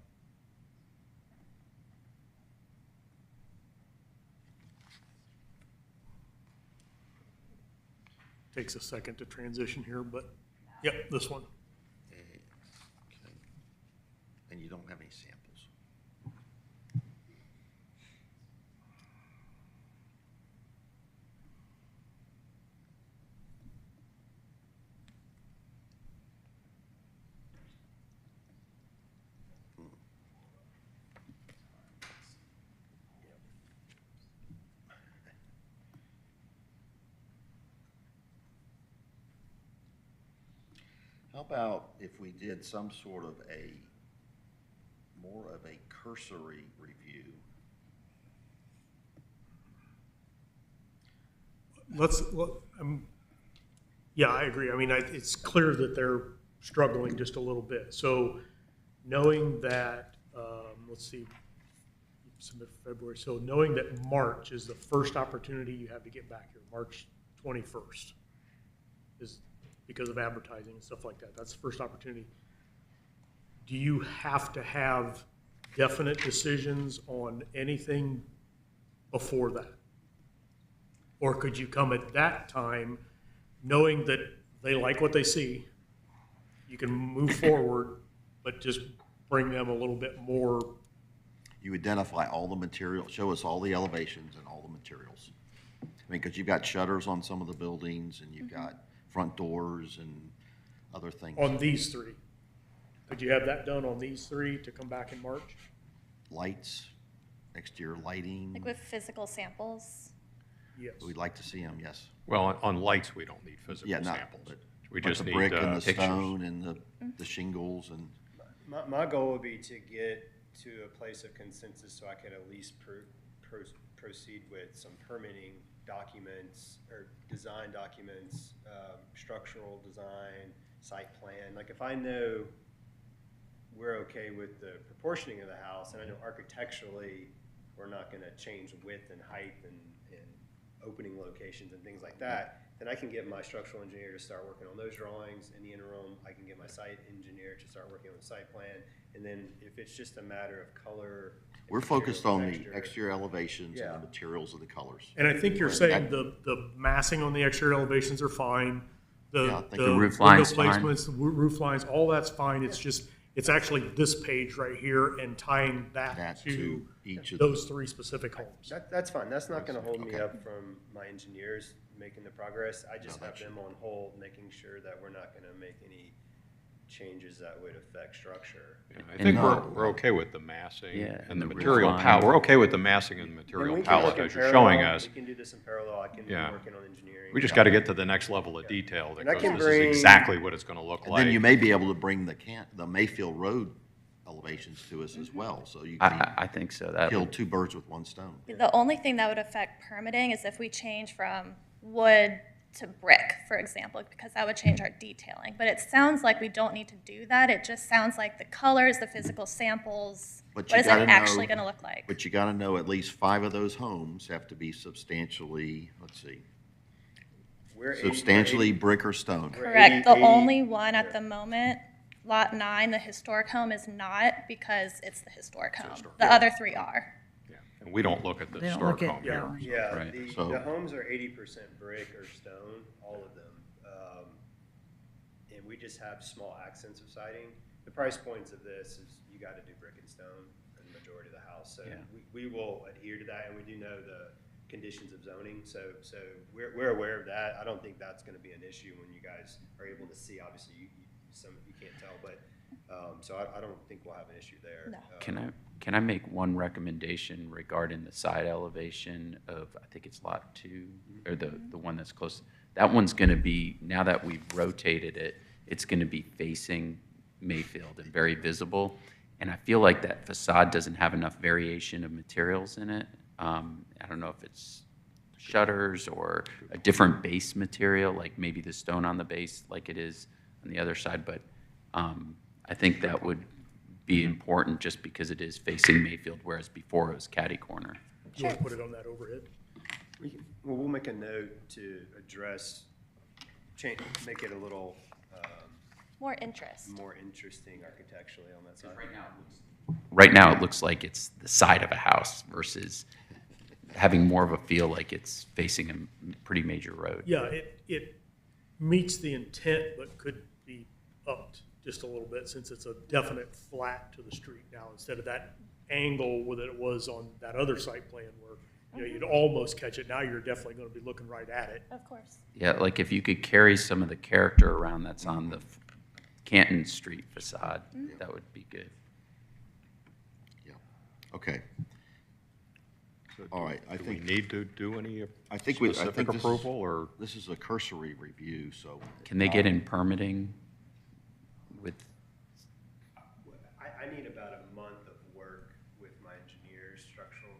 Takes a second to transition here, but, yep, this one. Okay. And you don't have any samples. How about if we did some sort of more of a cursory review? Yeah, I agree. I mean, it's clear that they're struggling just a little bit. So knowing that, let's see, submit for February. So knowing that March is the first opportunity you have to get back here, March 21st, is because of advertising and stuff like that. That's the first opportunity. Do you have to have definite decisions on anything before that? Or could you come at that time knowing that they like what they see, you can move forward, but just bring them a little bit more? You identify all the material, show us all the elevations and all the materials. I mean, because you've got shutters on some of the buildings and you've got front doors and other things. On these three. Could you have that done on these three to come back in March? Lights, exterior lighting. Like with physical samples. Yes. We'd like to see them, yes. Well, on lights, we don't need physical Yeah, not, samples. but We but just the need brick and the pictures. stone and the shingles and. My goal would be to get to a place of consensus so I could at least proceed with some permitting documents or design documents, structural design, site plan. Like if I know we're okay with the proportioning of the house, and I know architecturally we're not going to change width and height and opening locations and things like that, then I can get my structural engineer to start working on those drawings. In the interim, I can get my site engineer to start working on the site plan. And then if it's just a matter of color. We're focused on texture, the exterior elevations and Yeah. the materials and the colors. And I think you're Right. saying the massing on the exterior elevations are fine. Yeah, I The think the the roof window line's fine. placements, the roof lines, all that's fine. It's just, it's actually this page right here and tying that That to to each of those three specific homes. That's fine. That's not going to hold me Okay. up from my engineers making the progress. I just No, have that them on hold, making sure that we're not going to make any changes that would affect structure. Yeah, I And think no- we're okay with the massing Yeah, and the the roof material line. palette. We're okay with the massing and the And material we can palette work in as you're showing parallel. us. We can do this in parallel. I can be Yeah. working on engineering. We just got to get to the next level of detail that And I goes, can this is bring- exactly what it's going to look And then you like. may be able to bring the Mayfield Road elevations to us as well, so you I think so. can That kill would- two birds with one stone. The only thing that would affect permitting is if we change from wood to brick, for example, because that would change our detailing. But it sounds like we don't need to do that. It just sounds like the colors, the physical samples, But what you is it gotta actually know- going to look like? But you gotta know at least 5 of those homes have to be substantially, let's see, We're 80 substantially brick or stone. We're Correct. 80 The only one yeah. at the moment, Lot 9, the historic home, is not because it's the historic home. historic. The other three are. Yeah. And we don't look at the They don't historic look at- home yeah. here. Yeah, Right. So- the homes are 80% brick or stone, all of them. And we just have small accents of siding. The price points of this is you got to do brick and stone in the majority of the house. So Yeah. we will adhere to that, and we do know the conditions of zoning. So we're aware of that. I don't think that's going to be an issue when you guys are able to see. Obviously, some you can't tell, but so I don't think we'll have an issue there. No. Can I make one recommendation regarding the side elevation of, I think it's lot 2, or the one that's close? That one's going to be, now that we've rotated it, it's going to be facing Mayfield and very visible. And I feel like that facade doesn't have enough variation of materials in it. I don't know if it's shutters or a different base material, like maybe the stone on the base like it is on the other side, but I think that would be important just because it is facing Mayfield, whereas before it was catty corner. You want to put it on that overhead? Well, we'll make a note to address, change, make it a little More interest. more interesting architecturally on that side. Right now, it looks like it's the side of a house versus having more of a feel like it's facing a pretty major road. Yeah, it meets the intent, but could be upped just a little bit since it's a definite flat to the street now instead of that angle that it was on that other site plan where you'd almost catch it. Now you're definitely going to be looking right at it. Of course. Yeah, like if you could carry some of the character around that's on the Canton Street facade, that would be good. Yeah, okay. So All right, I do think- we need to do any I think we, I specific think this is, approval, or? this is a cursory review, so. Can they get in permitting with, I need about a month of work with my engineer's structural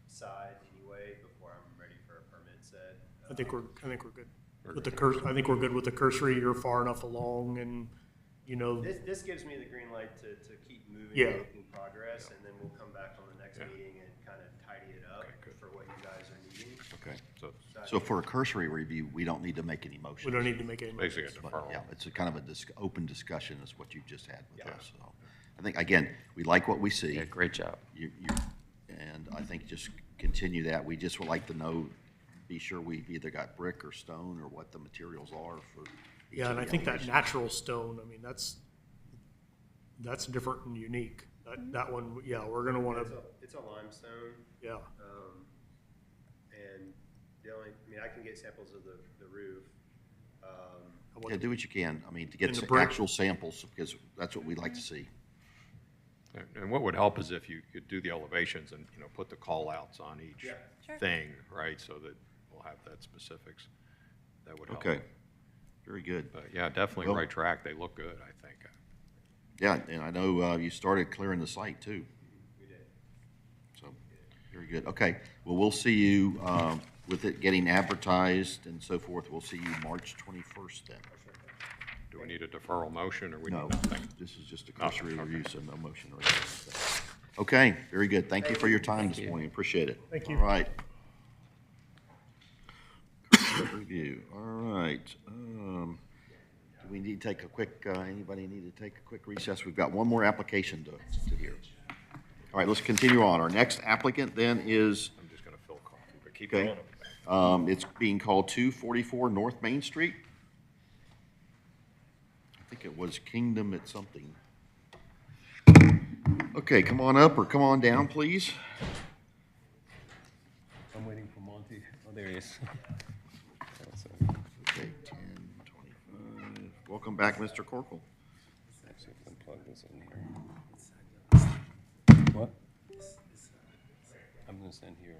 side anyway before I'm ready for a permit set. I think we're good. With the I think we're good with the cursory. You're far enough along and, you know, This gives me the green light to keep moving Yeah. and making progress, and then we'll come back on the next meeting and kind of tidy it up for what you guys are needing. Okay, So so for a cursory review, we don't need to make any motions. we don't need to make any. basically a But, deferral. yeah, it's a kind of a open discussion is what you've just had with Yeah. us. So I think, again, we like what we see. yeah, great job. And I think just continue that. We just would like to know, be sure we've either got brick or stone or what the materials are for each Yeah, of and I the think that elevations. natural stone, I mean, that's different and unique. That one, yeah, we're gonna wanna, It's a limestone, yeah. and I mean, I can get samples of the roof. Yeah, do what you can. I mean, to get And the some brick. actual samples, because that's what we'd like to see. And what would help is if you could do the elevations and, put the call-outs on each Yeah. Sure. thing, right? So that we'll have that specifics. That would help. Okay, very good. But yeah, definitely Well- right track. They look good, I think. Yeah, and I know you started clearing the site too. We did. So, very good. Okay, well, we'll see you with it getting advertised and so forth. We'll see you March 21st then. Do we need a deferral motion, or we No, need nothing? this is just a Nothing, cursory okay. review, so no motion or anything. Okay, very good. Thank you for your time this morning. Appreciate it. Thank you. All right. Cursory review, all right. Do we need to take a quick, anybody need to take a quick recess? We've got one more application to hear. All right, let's continue on. Our next applicant then is, I'm just going to fill coffee, but keep okay, going. it's being called 244 North Main Street. I think it was Kingdom at something. Okay, come on up or come on down, please. I'm waiting for Monty. Oh, there he is. Okay, 10, 25. Welcome back, Mr. Corkle. Actually, I can plug this in here. What? I'm gonna stand here.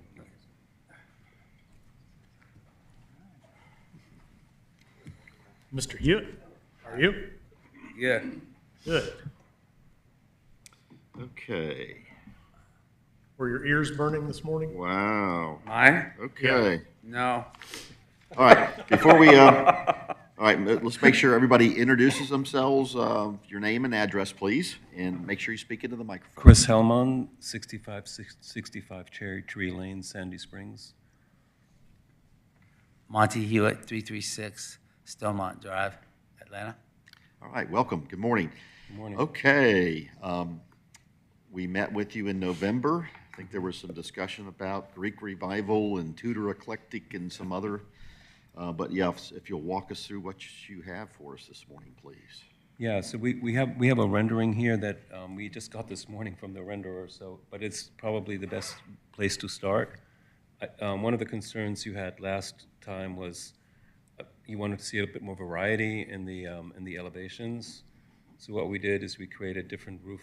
Mr. Hewitt, how are you? Yeah. Good. Okay, Were your ears burning this morning? wow. Mine? Okay. No. All right, before we, all right, let's make sure everybody introduces themselves, your name and address, please, and make sure you speak into the microphone. Chris Hellman, 65 Cherry Tree Lane, Sandy Springs. Monty Hewitt, 336 Stonmont Drive, Atlanta. All right, welcome, good morning. Good morning. Okay, we met with you in November. I think there was some discussion about Greek revival and Tudor eclectic and some other, but yeah, if you'll walk us through what you have for us this morning, please. Yeah, so we have a rendering here that we just got this morning from the renderer, but it's probably the best place to start. One of the concerns you had last time was you wanted to see a bit more variety in the elevations. So what we did is we created different roof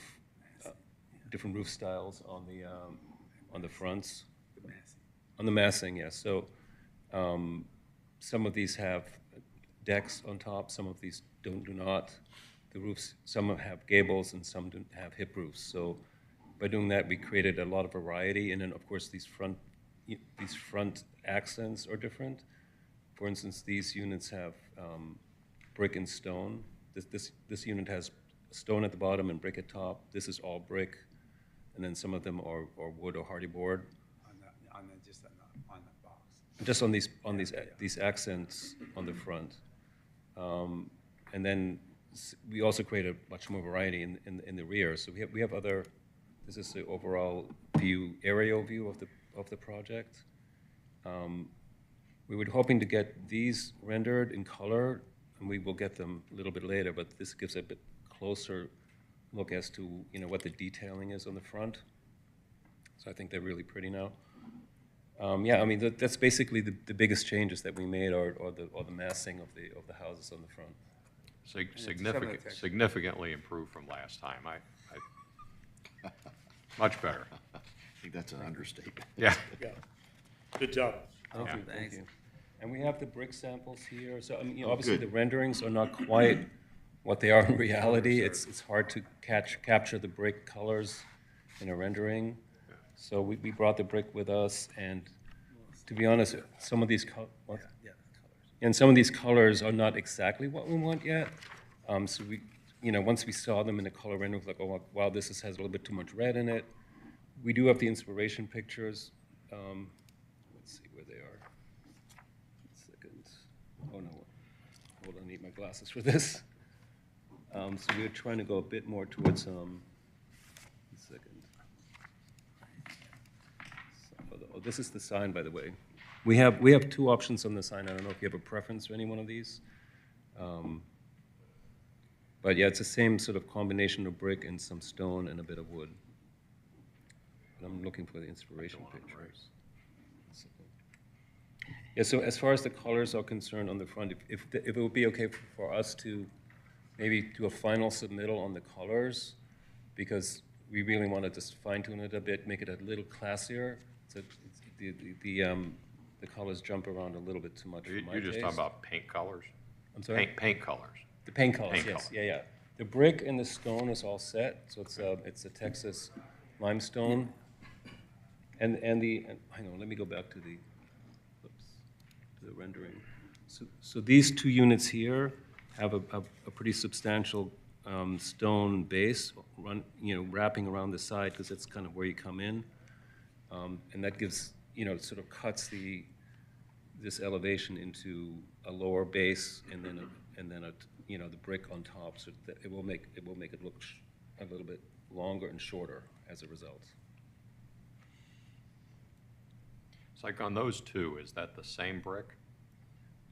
styles on the fronts. On the massing, yes. So some of these have decks on top, some of these do not. The roofs, some have gables and some don't have hip roofs. So by doing that, we created a lot of variety. And then, of course, these front accents are different. For instance, these units have brick and stone. This unit has stone at the bottom and brick at top. This is all brick, and then some of them are wood or hardy board. Just on these accents on the front, and then we also create a much more variety in the rear. So we have other. This is the overall view, aerial view of the project. We were hoping to get these rendered in color, and we will get them a little bit later. But this gives a bit closer look as to what the detailing is on the front. So I think they're really pretty now. Yeah, I mean that's basically the biggest changes that we made, or the massing of the houses on the front. Significantly improved from last time. Much better. I think that's an understatement. Yeah. Yeah. Good job. Thank you. And we have the brick samples here. So I mean, Oh, obviously good. the renderings are not quite what they are in reality. It's hard to capture the brick colors in a rendering. So we brought the brick with us, and to be honest, some of these colors are not exactly what we want yet. So we, once we saw them in the color render, it was like, oh wow, this has a little bit too much red in it. We do have the inspiration pictures. Let's see where they are. 1 second. Oh no, hold on, I need my glasses for this. So we're trying to go a bit more towards 1 second. Oh, this is the sign, by the way. We have two options on the sign. I don't know if you have a preference for any one of these. But yeah, it's the same sort of combination of brick and some stone and a bit of wood. And I'm looking for the inspiration pictures. Yeah, so as far as the colors are concerned on the front, if it would be okay for us to maybe do a final submittal on the colors, because we really want to just fine tune it a bit, make it a little classier. So the colors jump around a little bit too much for my You're just taste. talking about paint colors? I'm sorry? Paint colors. The paint colors, Paint yes. colors. Yeah, yeah. The brick and the stone is all set, so it's a Texas limestone. And hang on, let me go back to the rendering. So these two units here have a pretty substantial stone base wrapping around the side, because that's kind of where you come in. And that gives, it sort of cuts this elevation into a lower base, and then the brick on top, so that it will make it look a little bit longer and shorter as a result. It's like on those two, is that the same brick?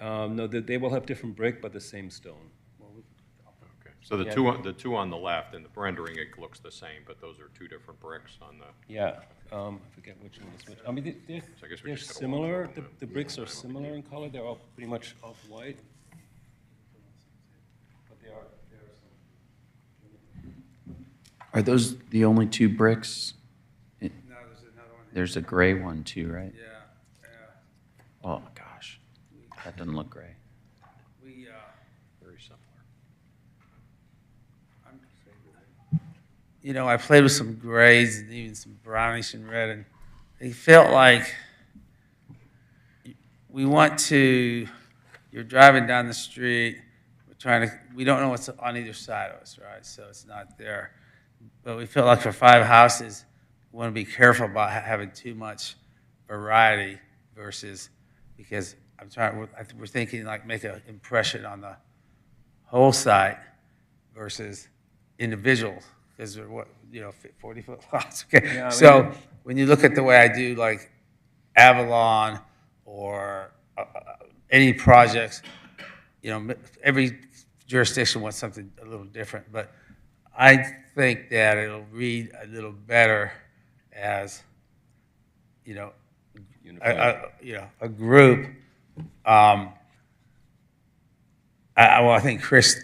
No, they will have different brick, but the same stone. Okay. So the Yeah. two on the left, in the rendering, it looks the same, but those are two different bricks on the. Yeah, I forget which one is which. I mean, So I guess we they're just gotta similar. walk around The bricks are similar in color. They're all pretty much off-white. But they are Are those the only two bricks? No, there's another one. There's a gray one too, right? Yeah, yeah. Oh, gosh. That doesn't look gray. We, Very similar. I played with some grays and even some brownish and red, and it felt like we want to, you're driving down the street, we don't know what's on either side of us, right? So it's not there. But we feel like for 5 houses, we want to be careful about having too much variety versus, because we're thinking like make an impression on the whole site versus individual, because they're 40-foot lots. Okay. Yeah, So when you look at the way I do like Avalon or any projects, every jurisdiction wants something a little different, but I think that it'll read a little better as, a group. I think Chris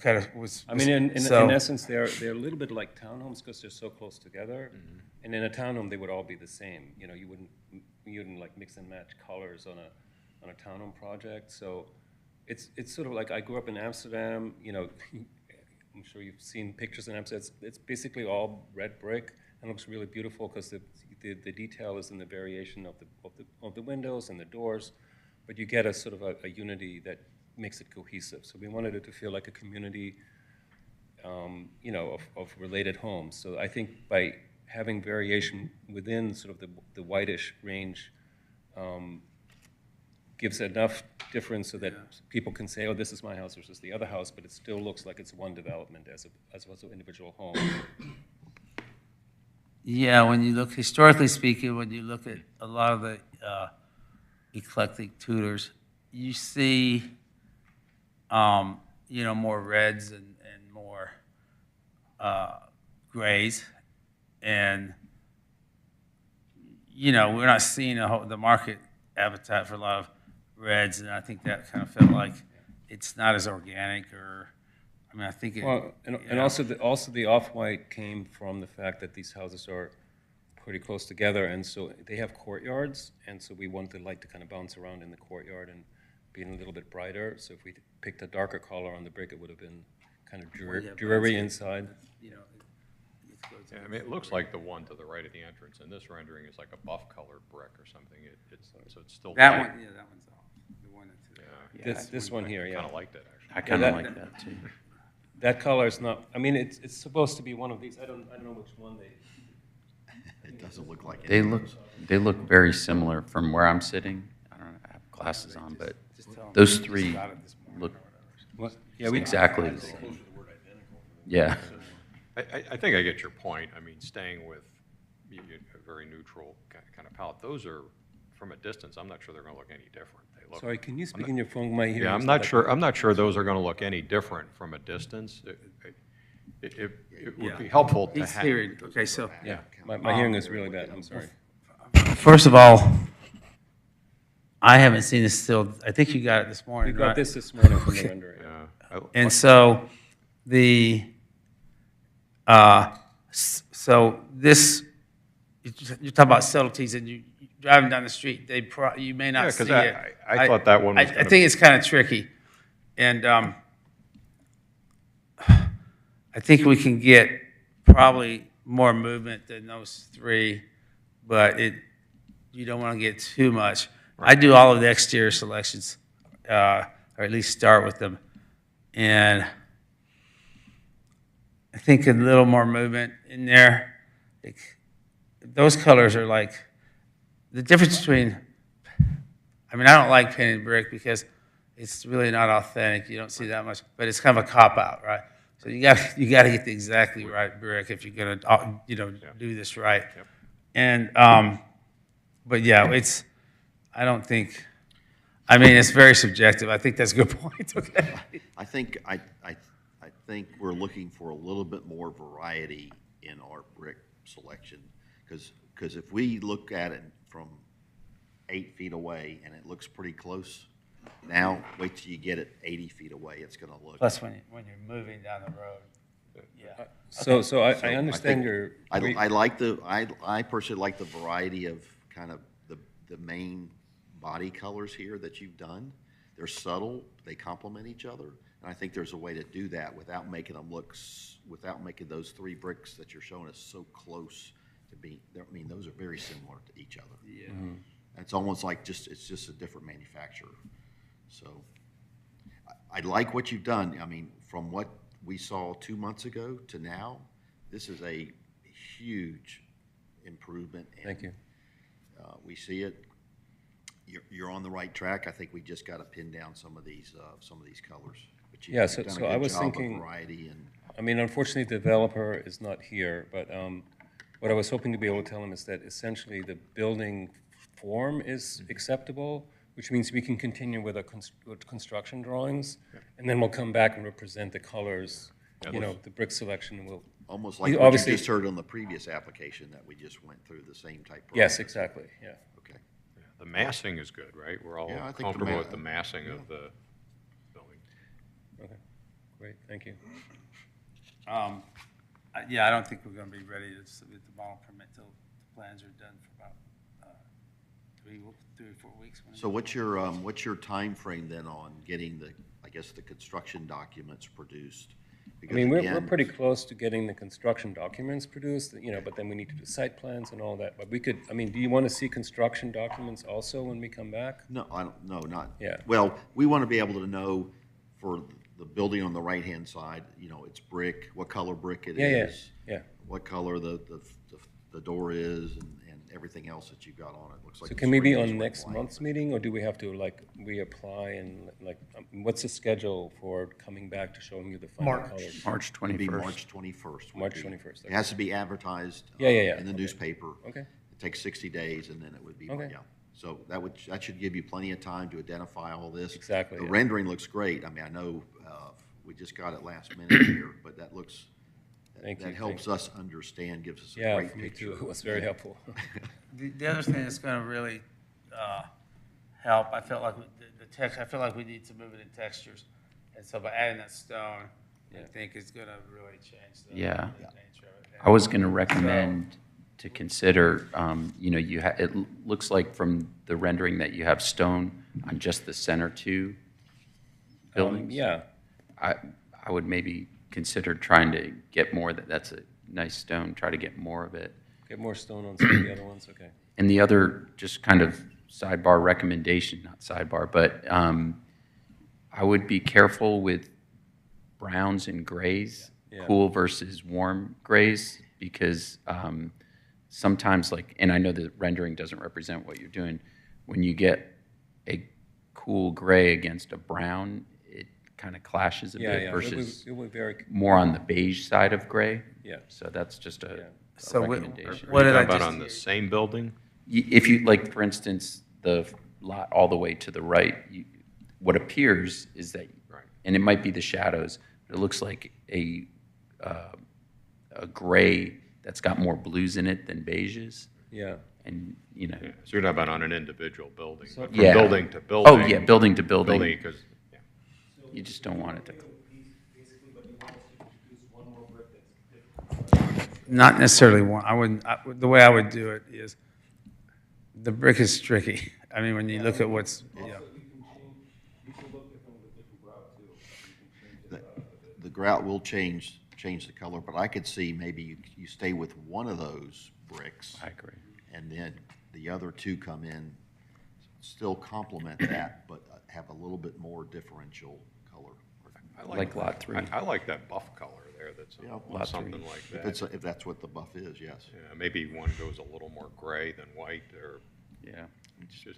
kind of was. I mean, in essence, they're a little bit like townhomes because they're so close together. Mm-hmm. And in a townhome, they would all be the same. You wouldn't like mix and match colors on a townhome project. So it's sort of like, I grew up in Amsterdam. I'm sure you've seen pictures in Amsterdam. It's basically all red brick and looks really beautiful because the detail is in the variation of the windows and the doors, but you get a sort of a unity that makes it cohesive. So we wanted it to feel like a community you know, of related homes. So I think by having variation within sort of the whitish range gives enough difference so that people can say, oh, this is my house versus the other house, but it still looks like it's one development as opposed to individual homes. Yeah, when you look, historically speaking, when you look at a lot of the eclectic tutors, you see, you know, more reds and more grays. And, you know, we're not seeing the market appetite for a lot of reds, and I think that kind of felt like it's not as organic, or, I mean, I think it. Well, and also the off-white came from the fact that these houses are pretty close together, and so they have courtyards, and so we wanted the light to kind of bounce around in the courtyard and being a little bit brighter. So if we picked a darker color on the brick, it would have been kind of dreary inside. You know, Yeah, I mean, it looks like the one to the right of the entrance, and this rendering is like a buff colored brick or something. So it's still. That light. one, yeah, that one's off. The one that's. Yeah. This one here, yeah. Kind of liked it, actually. I kind of like that too. That color is not, I mean, it's supposed to be one of these. I don't know which one they. It doesn't look like it. They look very similar from where I'm sitting. I don't know, I have glasses on, but those three look Yeah, exactly the same. Yeah. I think I get your point. I mean, staying with a very neutral kind of palette. Those are, from a distance, I'm not sure they're going to look any different. They look. Sorry, can you speak in your phone? My hearing Yeah, is I'm not sure. I'm not sure those are going to look any different from a distance. It would be helpful to He's have. hearing, okay, so. Yeah, my hearing is really bad. I'm sorry. First of all, I haven't seen this still. I think you got it this morning, We got right? this morning from the rendering. Yeah. And so so this, you're talking about subtleties, and you driving down the street, you may not see it. I thought that one was I think it's kind of tricky. And I think we can get probably more movement than those three, but you don't want to get too much. I do all of the exterior selections, or at least start with them. And I think a little more movement in there. Those colors are like, the difference between, I mean, I don't like painted brick because it's really not authentic. You don't see that much, but it's kind of a cop-out, right? So you got to get the exactly right brick if you're going to, do this right. Yep. And, but yeah, I don't think, I mean, it's very subjective. I think that's a good point, okay? I think we're looking for a little bit more variety in our brick selection, because if we look at it from 8 feet away and it looks pretty close, now wait till you get it 80 feet away, it's going to look. Plus when you're moving down the road, yeah. So I understand your. I personally like the variety of kind of the main body colors here that you've done. They're subtle, they complement each other, and I think there's a way to do that without making them without making those three bricks that you're showing us so close to be. I mean, those are very similar to each other. Yeah. Mm-hmm. It's almost like it's just a different manufacturer. So I like what you've done. I mean, from what we saw 2 months ago to now, this is a huge improvement. Thank you. We see it. You're on the right track. I think we just got to pin down some of these colors. But Yeah, you've so done a I good was job of thinking, variety and I mean, unfortunately, the developer is not here, but what I was hoping to be able to tell him is that essentially the building form is acceptable, which means we can continue with with construction drawings, and then we'll come back and represent the colors, the brick selection will. almost like what you just heard on the previous application that we just went through, the same type process. Yes, exactly, yeah. Okay. Yeah, the massing is good, right? We're all Yeah, I think the comfortable with the massing of the building. Okay, great, thank you. Yeah, I don't think we're going to be ready to submit the model permit till the plans are done for about 3 or 4 weeks. So what's your time frame then on getting the construction documents produced? I Because mean, we're again, pretty close to getting the construction documents produced, but then we need to do site plans and all that. But we could, I mean, do you want to see construction documents also when we come back? No, I don't, no, not. Yeah. Well, we want to be able to know for the building on the right-hand side, you know, it's brick, what color brick it Yeah, is. yeah. What color the door is and everything else that you've got on it. Looks like So the can we be screen is on red next blank. month's meeting, or do we have to like reapply and like, what's the schedule for coming back to showing you the final March. colors? March It'd be 21st. March 21st. would March be- 21st, It has to be advertised. Yeah, yeah, yeah. In the Okay. newspaper. Okay. It takes 60 days and then it would be, Okay. yeah. So that should give you plenty of time to identify all this. Exactly, The yeah. rendering looks great. I mean, I know, we just got it last minute here, but that looks, Thank you, that helps us understand, gives us a Yeah, great for me picture. too. It was very helpful. The other thing that's gonna really, help, I felt like the text, I feel like we need to move it in textures. And so by adding that stone, I think it's gonna really change the Yeah. the nature of it. I was going to recommend to consider, you know, it looks like from the rendering that you have stone on just the center two buildings. Yeah, I would maybe consider trying to get more, that's a nice stone, try to get more of it. get more stone on some of the other ones, okay. And the other, just kind of sidebar recommendation, not sidebar, but I would be careful with browns and grays, Yeah. cool versus warm grays, because sometimes, like, and I know the rendering doesn't represent what you're doing, when you get a cool gray against a brown, it kind of clashes a Yeah, bit yeah. versus It would very, more on the beige side of gray. Yeah. So that's just Yeah. a So recommendation. what did I About just on the hear? same building? If you, like, for instance, the lot all the way to the right, what appears is that, Right. and it might be the shadows, but it looks like a gray that's got more blues in it than beiges. yeah. And, you know, Yeah, so you're talking about on an individual building, but from yeah. building to building. Oh, yeah, building to building. Because, yeah. You just don't want it to. Not necessarily one, I wouldn't, the way I would do it is, the brick is tricky. I mean, when you look at what's, yeah. The grout will change the color, but I could see maybe you stay with one of those bricks. I agree. And then the other two come in, still complement that, but have a little bit more differential color. I Like lot three. I like that buff color there, that's Yeah, on lot something three. like If that. if that's what the buff is, yes. Yeah, maybe one goes a little more gray than white, or Yeah.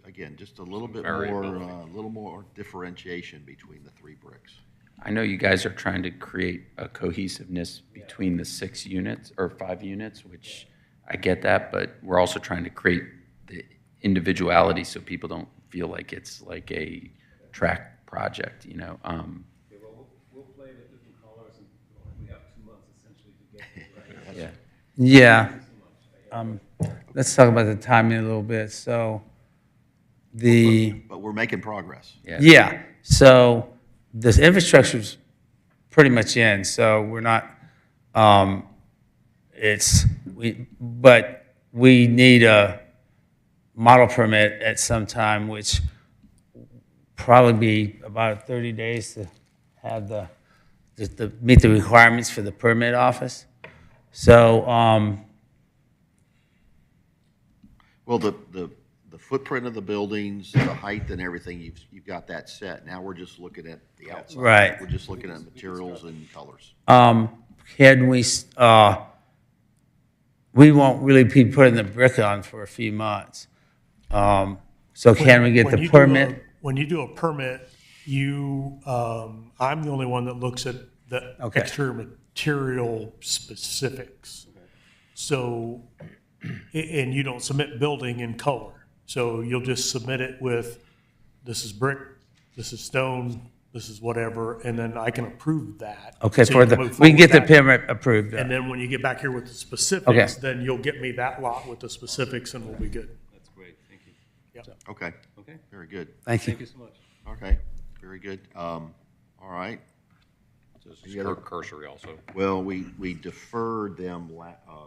Again, just a little bit variability. more, a little more differentiation between the three bricks. I know you guys are trying to create a cohesiveness between the 6 units or 5 units, which I get that, but we're also trying to create the individuality so people don't feel like it's like a track project, you know? Yeah, well, we'll play with different colors, and we have 2 months essentially to get it right. Yeah. Yeah. Let's talk about the timing a little bit. So But we're making progress. yeah, so this infrastructure's pretty much in, so we're not, but we need a model permit at some time, which probably be about 30 days to have to meet the requirements for the permit office. So, Well, the footprint of the buildings, the height and everything, you've got that set. Now we're just looking at the outside. Right. We're just looking at materials and colors. can we won't really be putting the brick on for a few months. So can we get When the you do permit? When you do a permit, I'm the only one that looks at the Okay. exterior material specifics. So, and you don't submit building in color. So you'll just submit it with, this is brick, this is stone, this is whatever, and then I can approve that. Okay, So for you the, can move we can get the forward with that. permit approved. And then. then when you get back here with the Okay. specifics, then you'll get me that lot with the specifics and we'll be good. That's great, thank you. Yep. Okay. Okay. Very good. Thank you. Thank you so much. Okay, very good. All right. this Any is other- cursory also. Well, we deferred them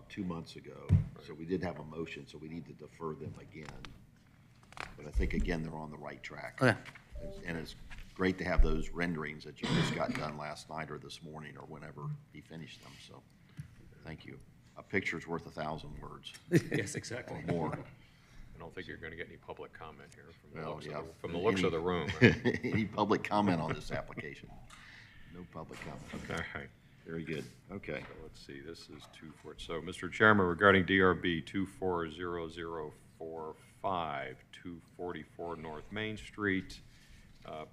2 months ago, so we did have a motion, so we need to defer them again. But I think, again, they're on the right track. Okay. And it's great to have those renderings that you just got done last night or this morning or whenever he finished them, so thank you. A picture's worth 1,000 words. Yes, exactly. Or more. I don't think you're gonna get any public comment here from the Well, looks yeah. of the room. Any public comment on this application? No public comment. All Okay, right. very good. Okay. So let's see, this is 24. So, Mr. Chairman, regarding DRB 240045, 244 North Main Street,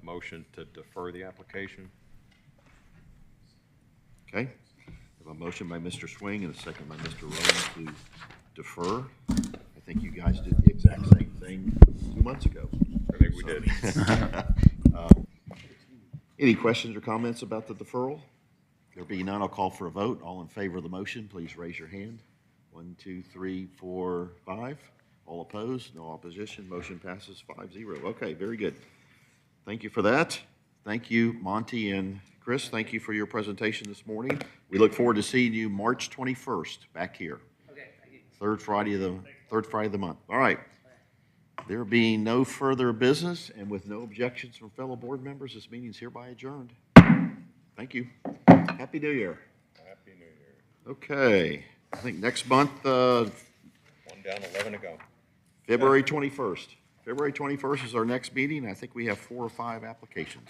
motion to defer the application. Okay. We have a motion by Mr. Swing and a second by Mr. Rowan to defer. I think you guys did the exact same thing 2 months ago. I think we did. Any questions or comments about the deferral? There being none, I'll call for a vote. All in favor of the motion, please raise your hand. 1, 2, 3, 4, 5. All opposed? No opposition. Motion passes 5-0. Okay, very good. Thank you for that. Thank you, Monty and Chris. Thank you for your presentation this morning. We look forward to seeing you March 21st back here. Okay, thank you. Third Friday of the month. All right. There being no further business and with no objections from fellow board members, this meeting is hereby adjourned. Thank you. Happy New Year. Happy New Year. Okay. I think next month, One down, 11 to go. February 21st. February 21st is our next meeting. I think we have 4 or 5 applications.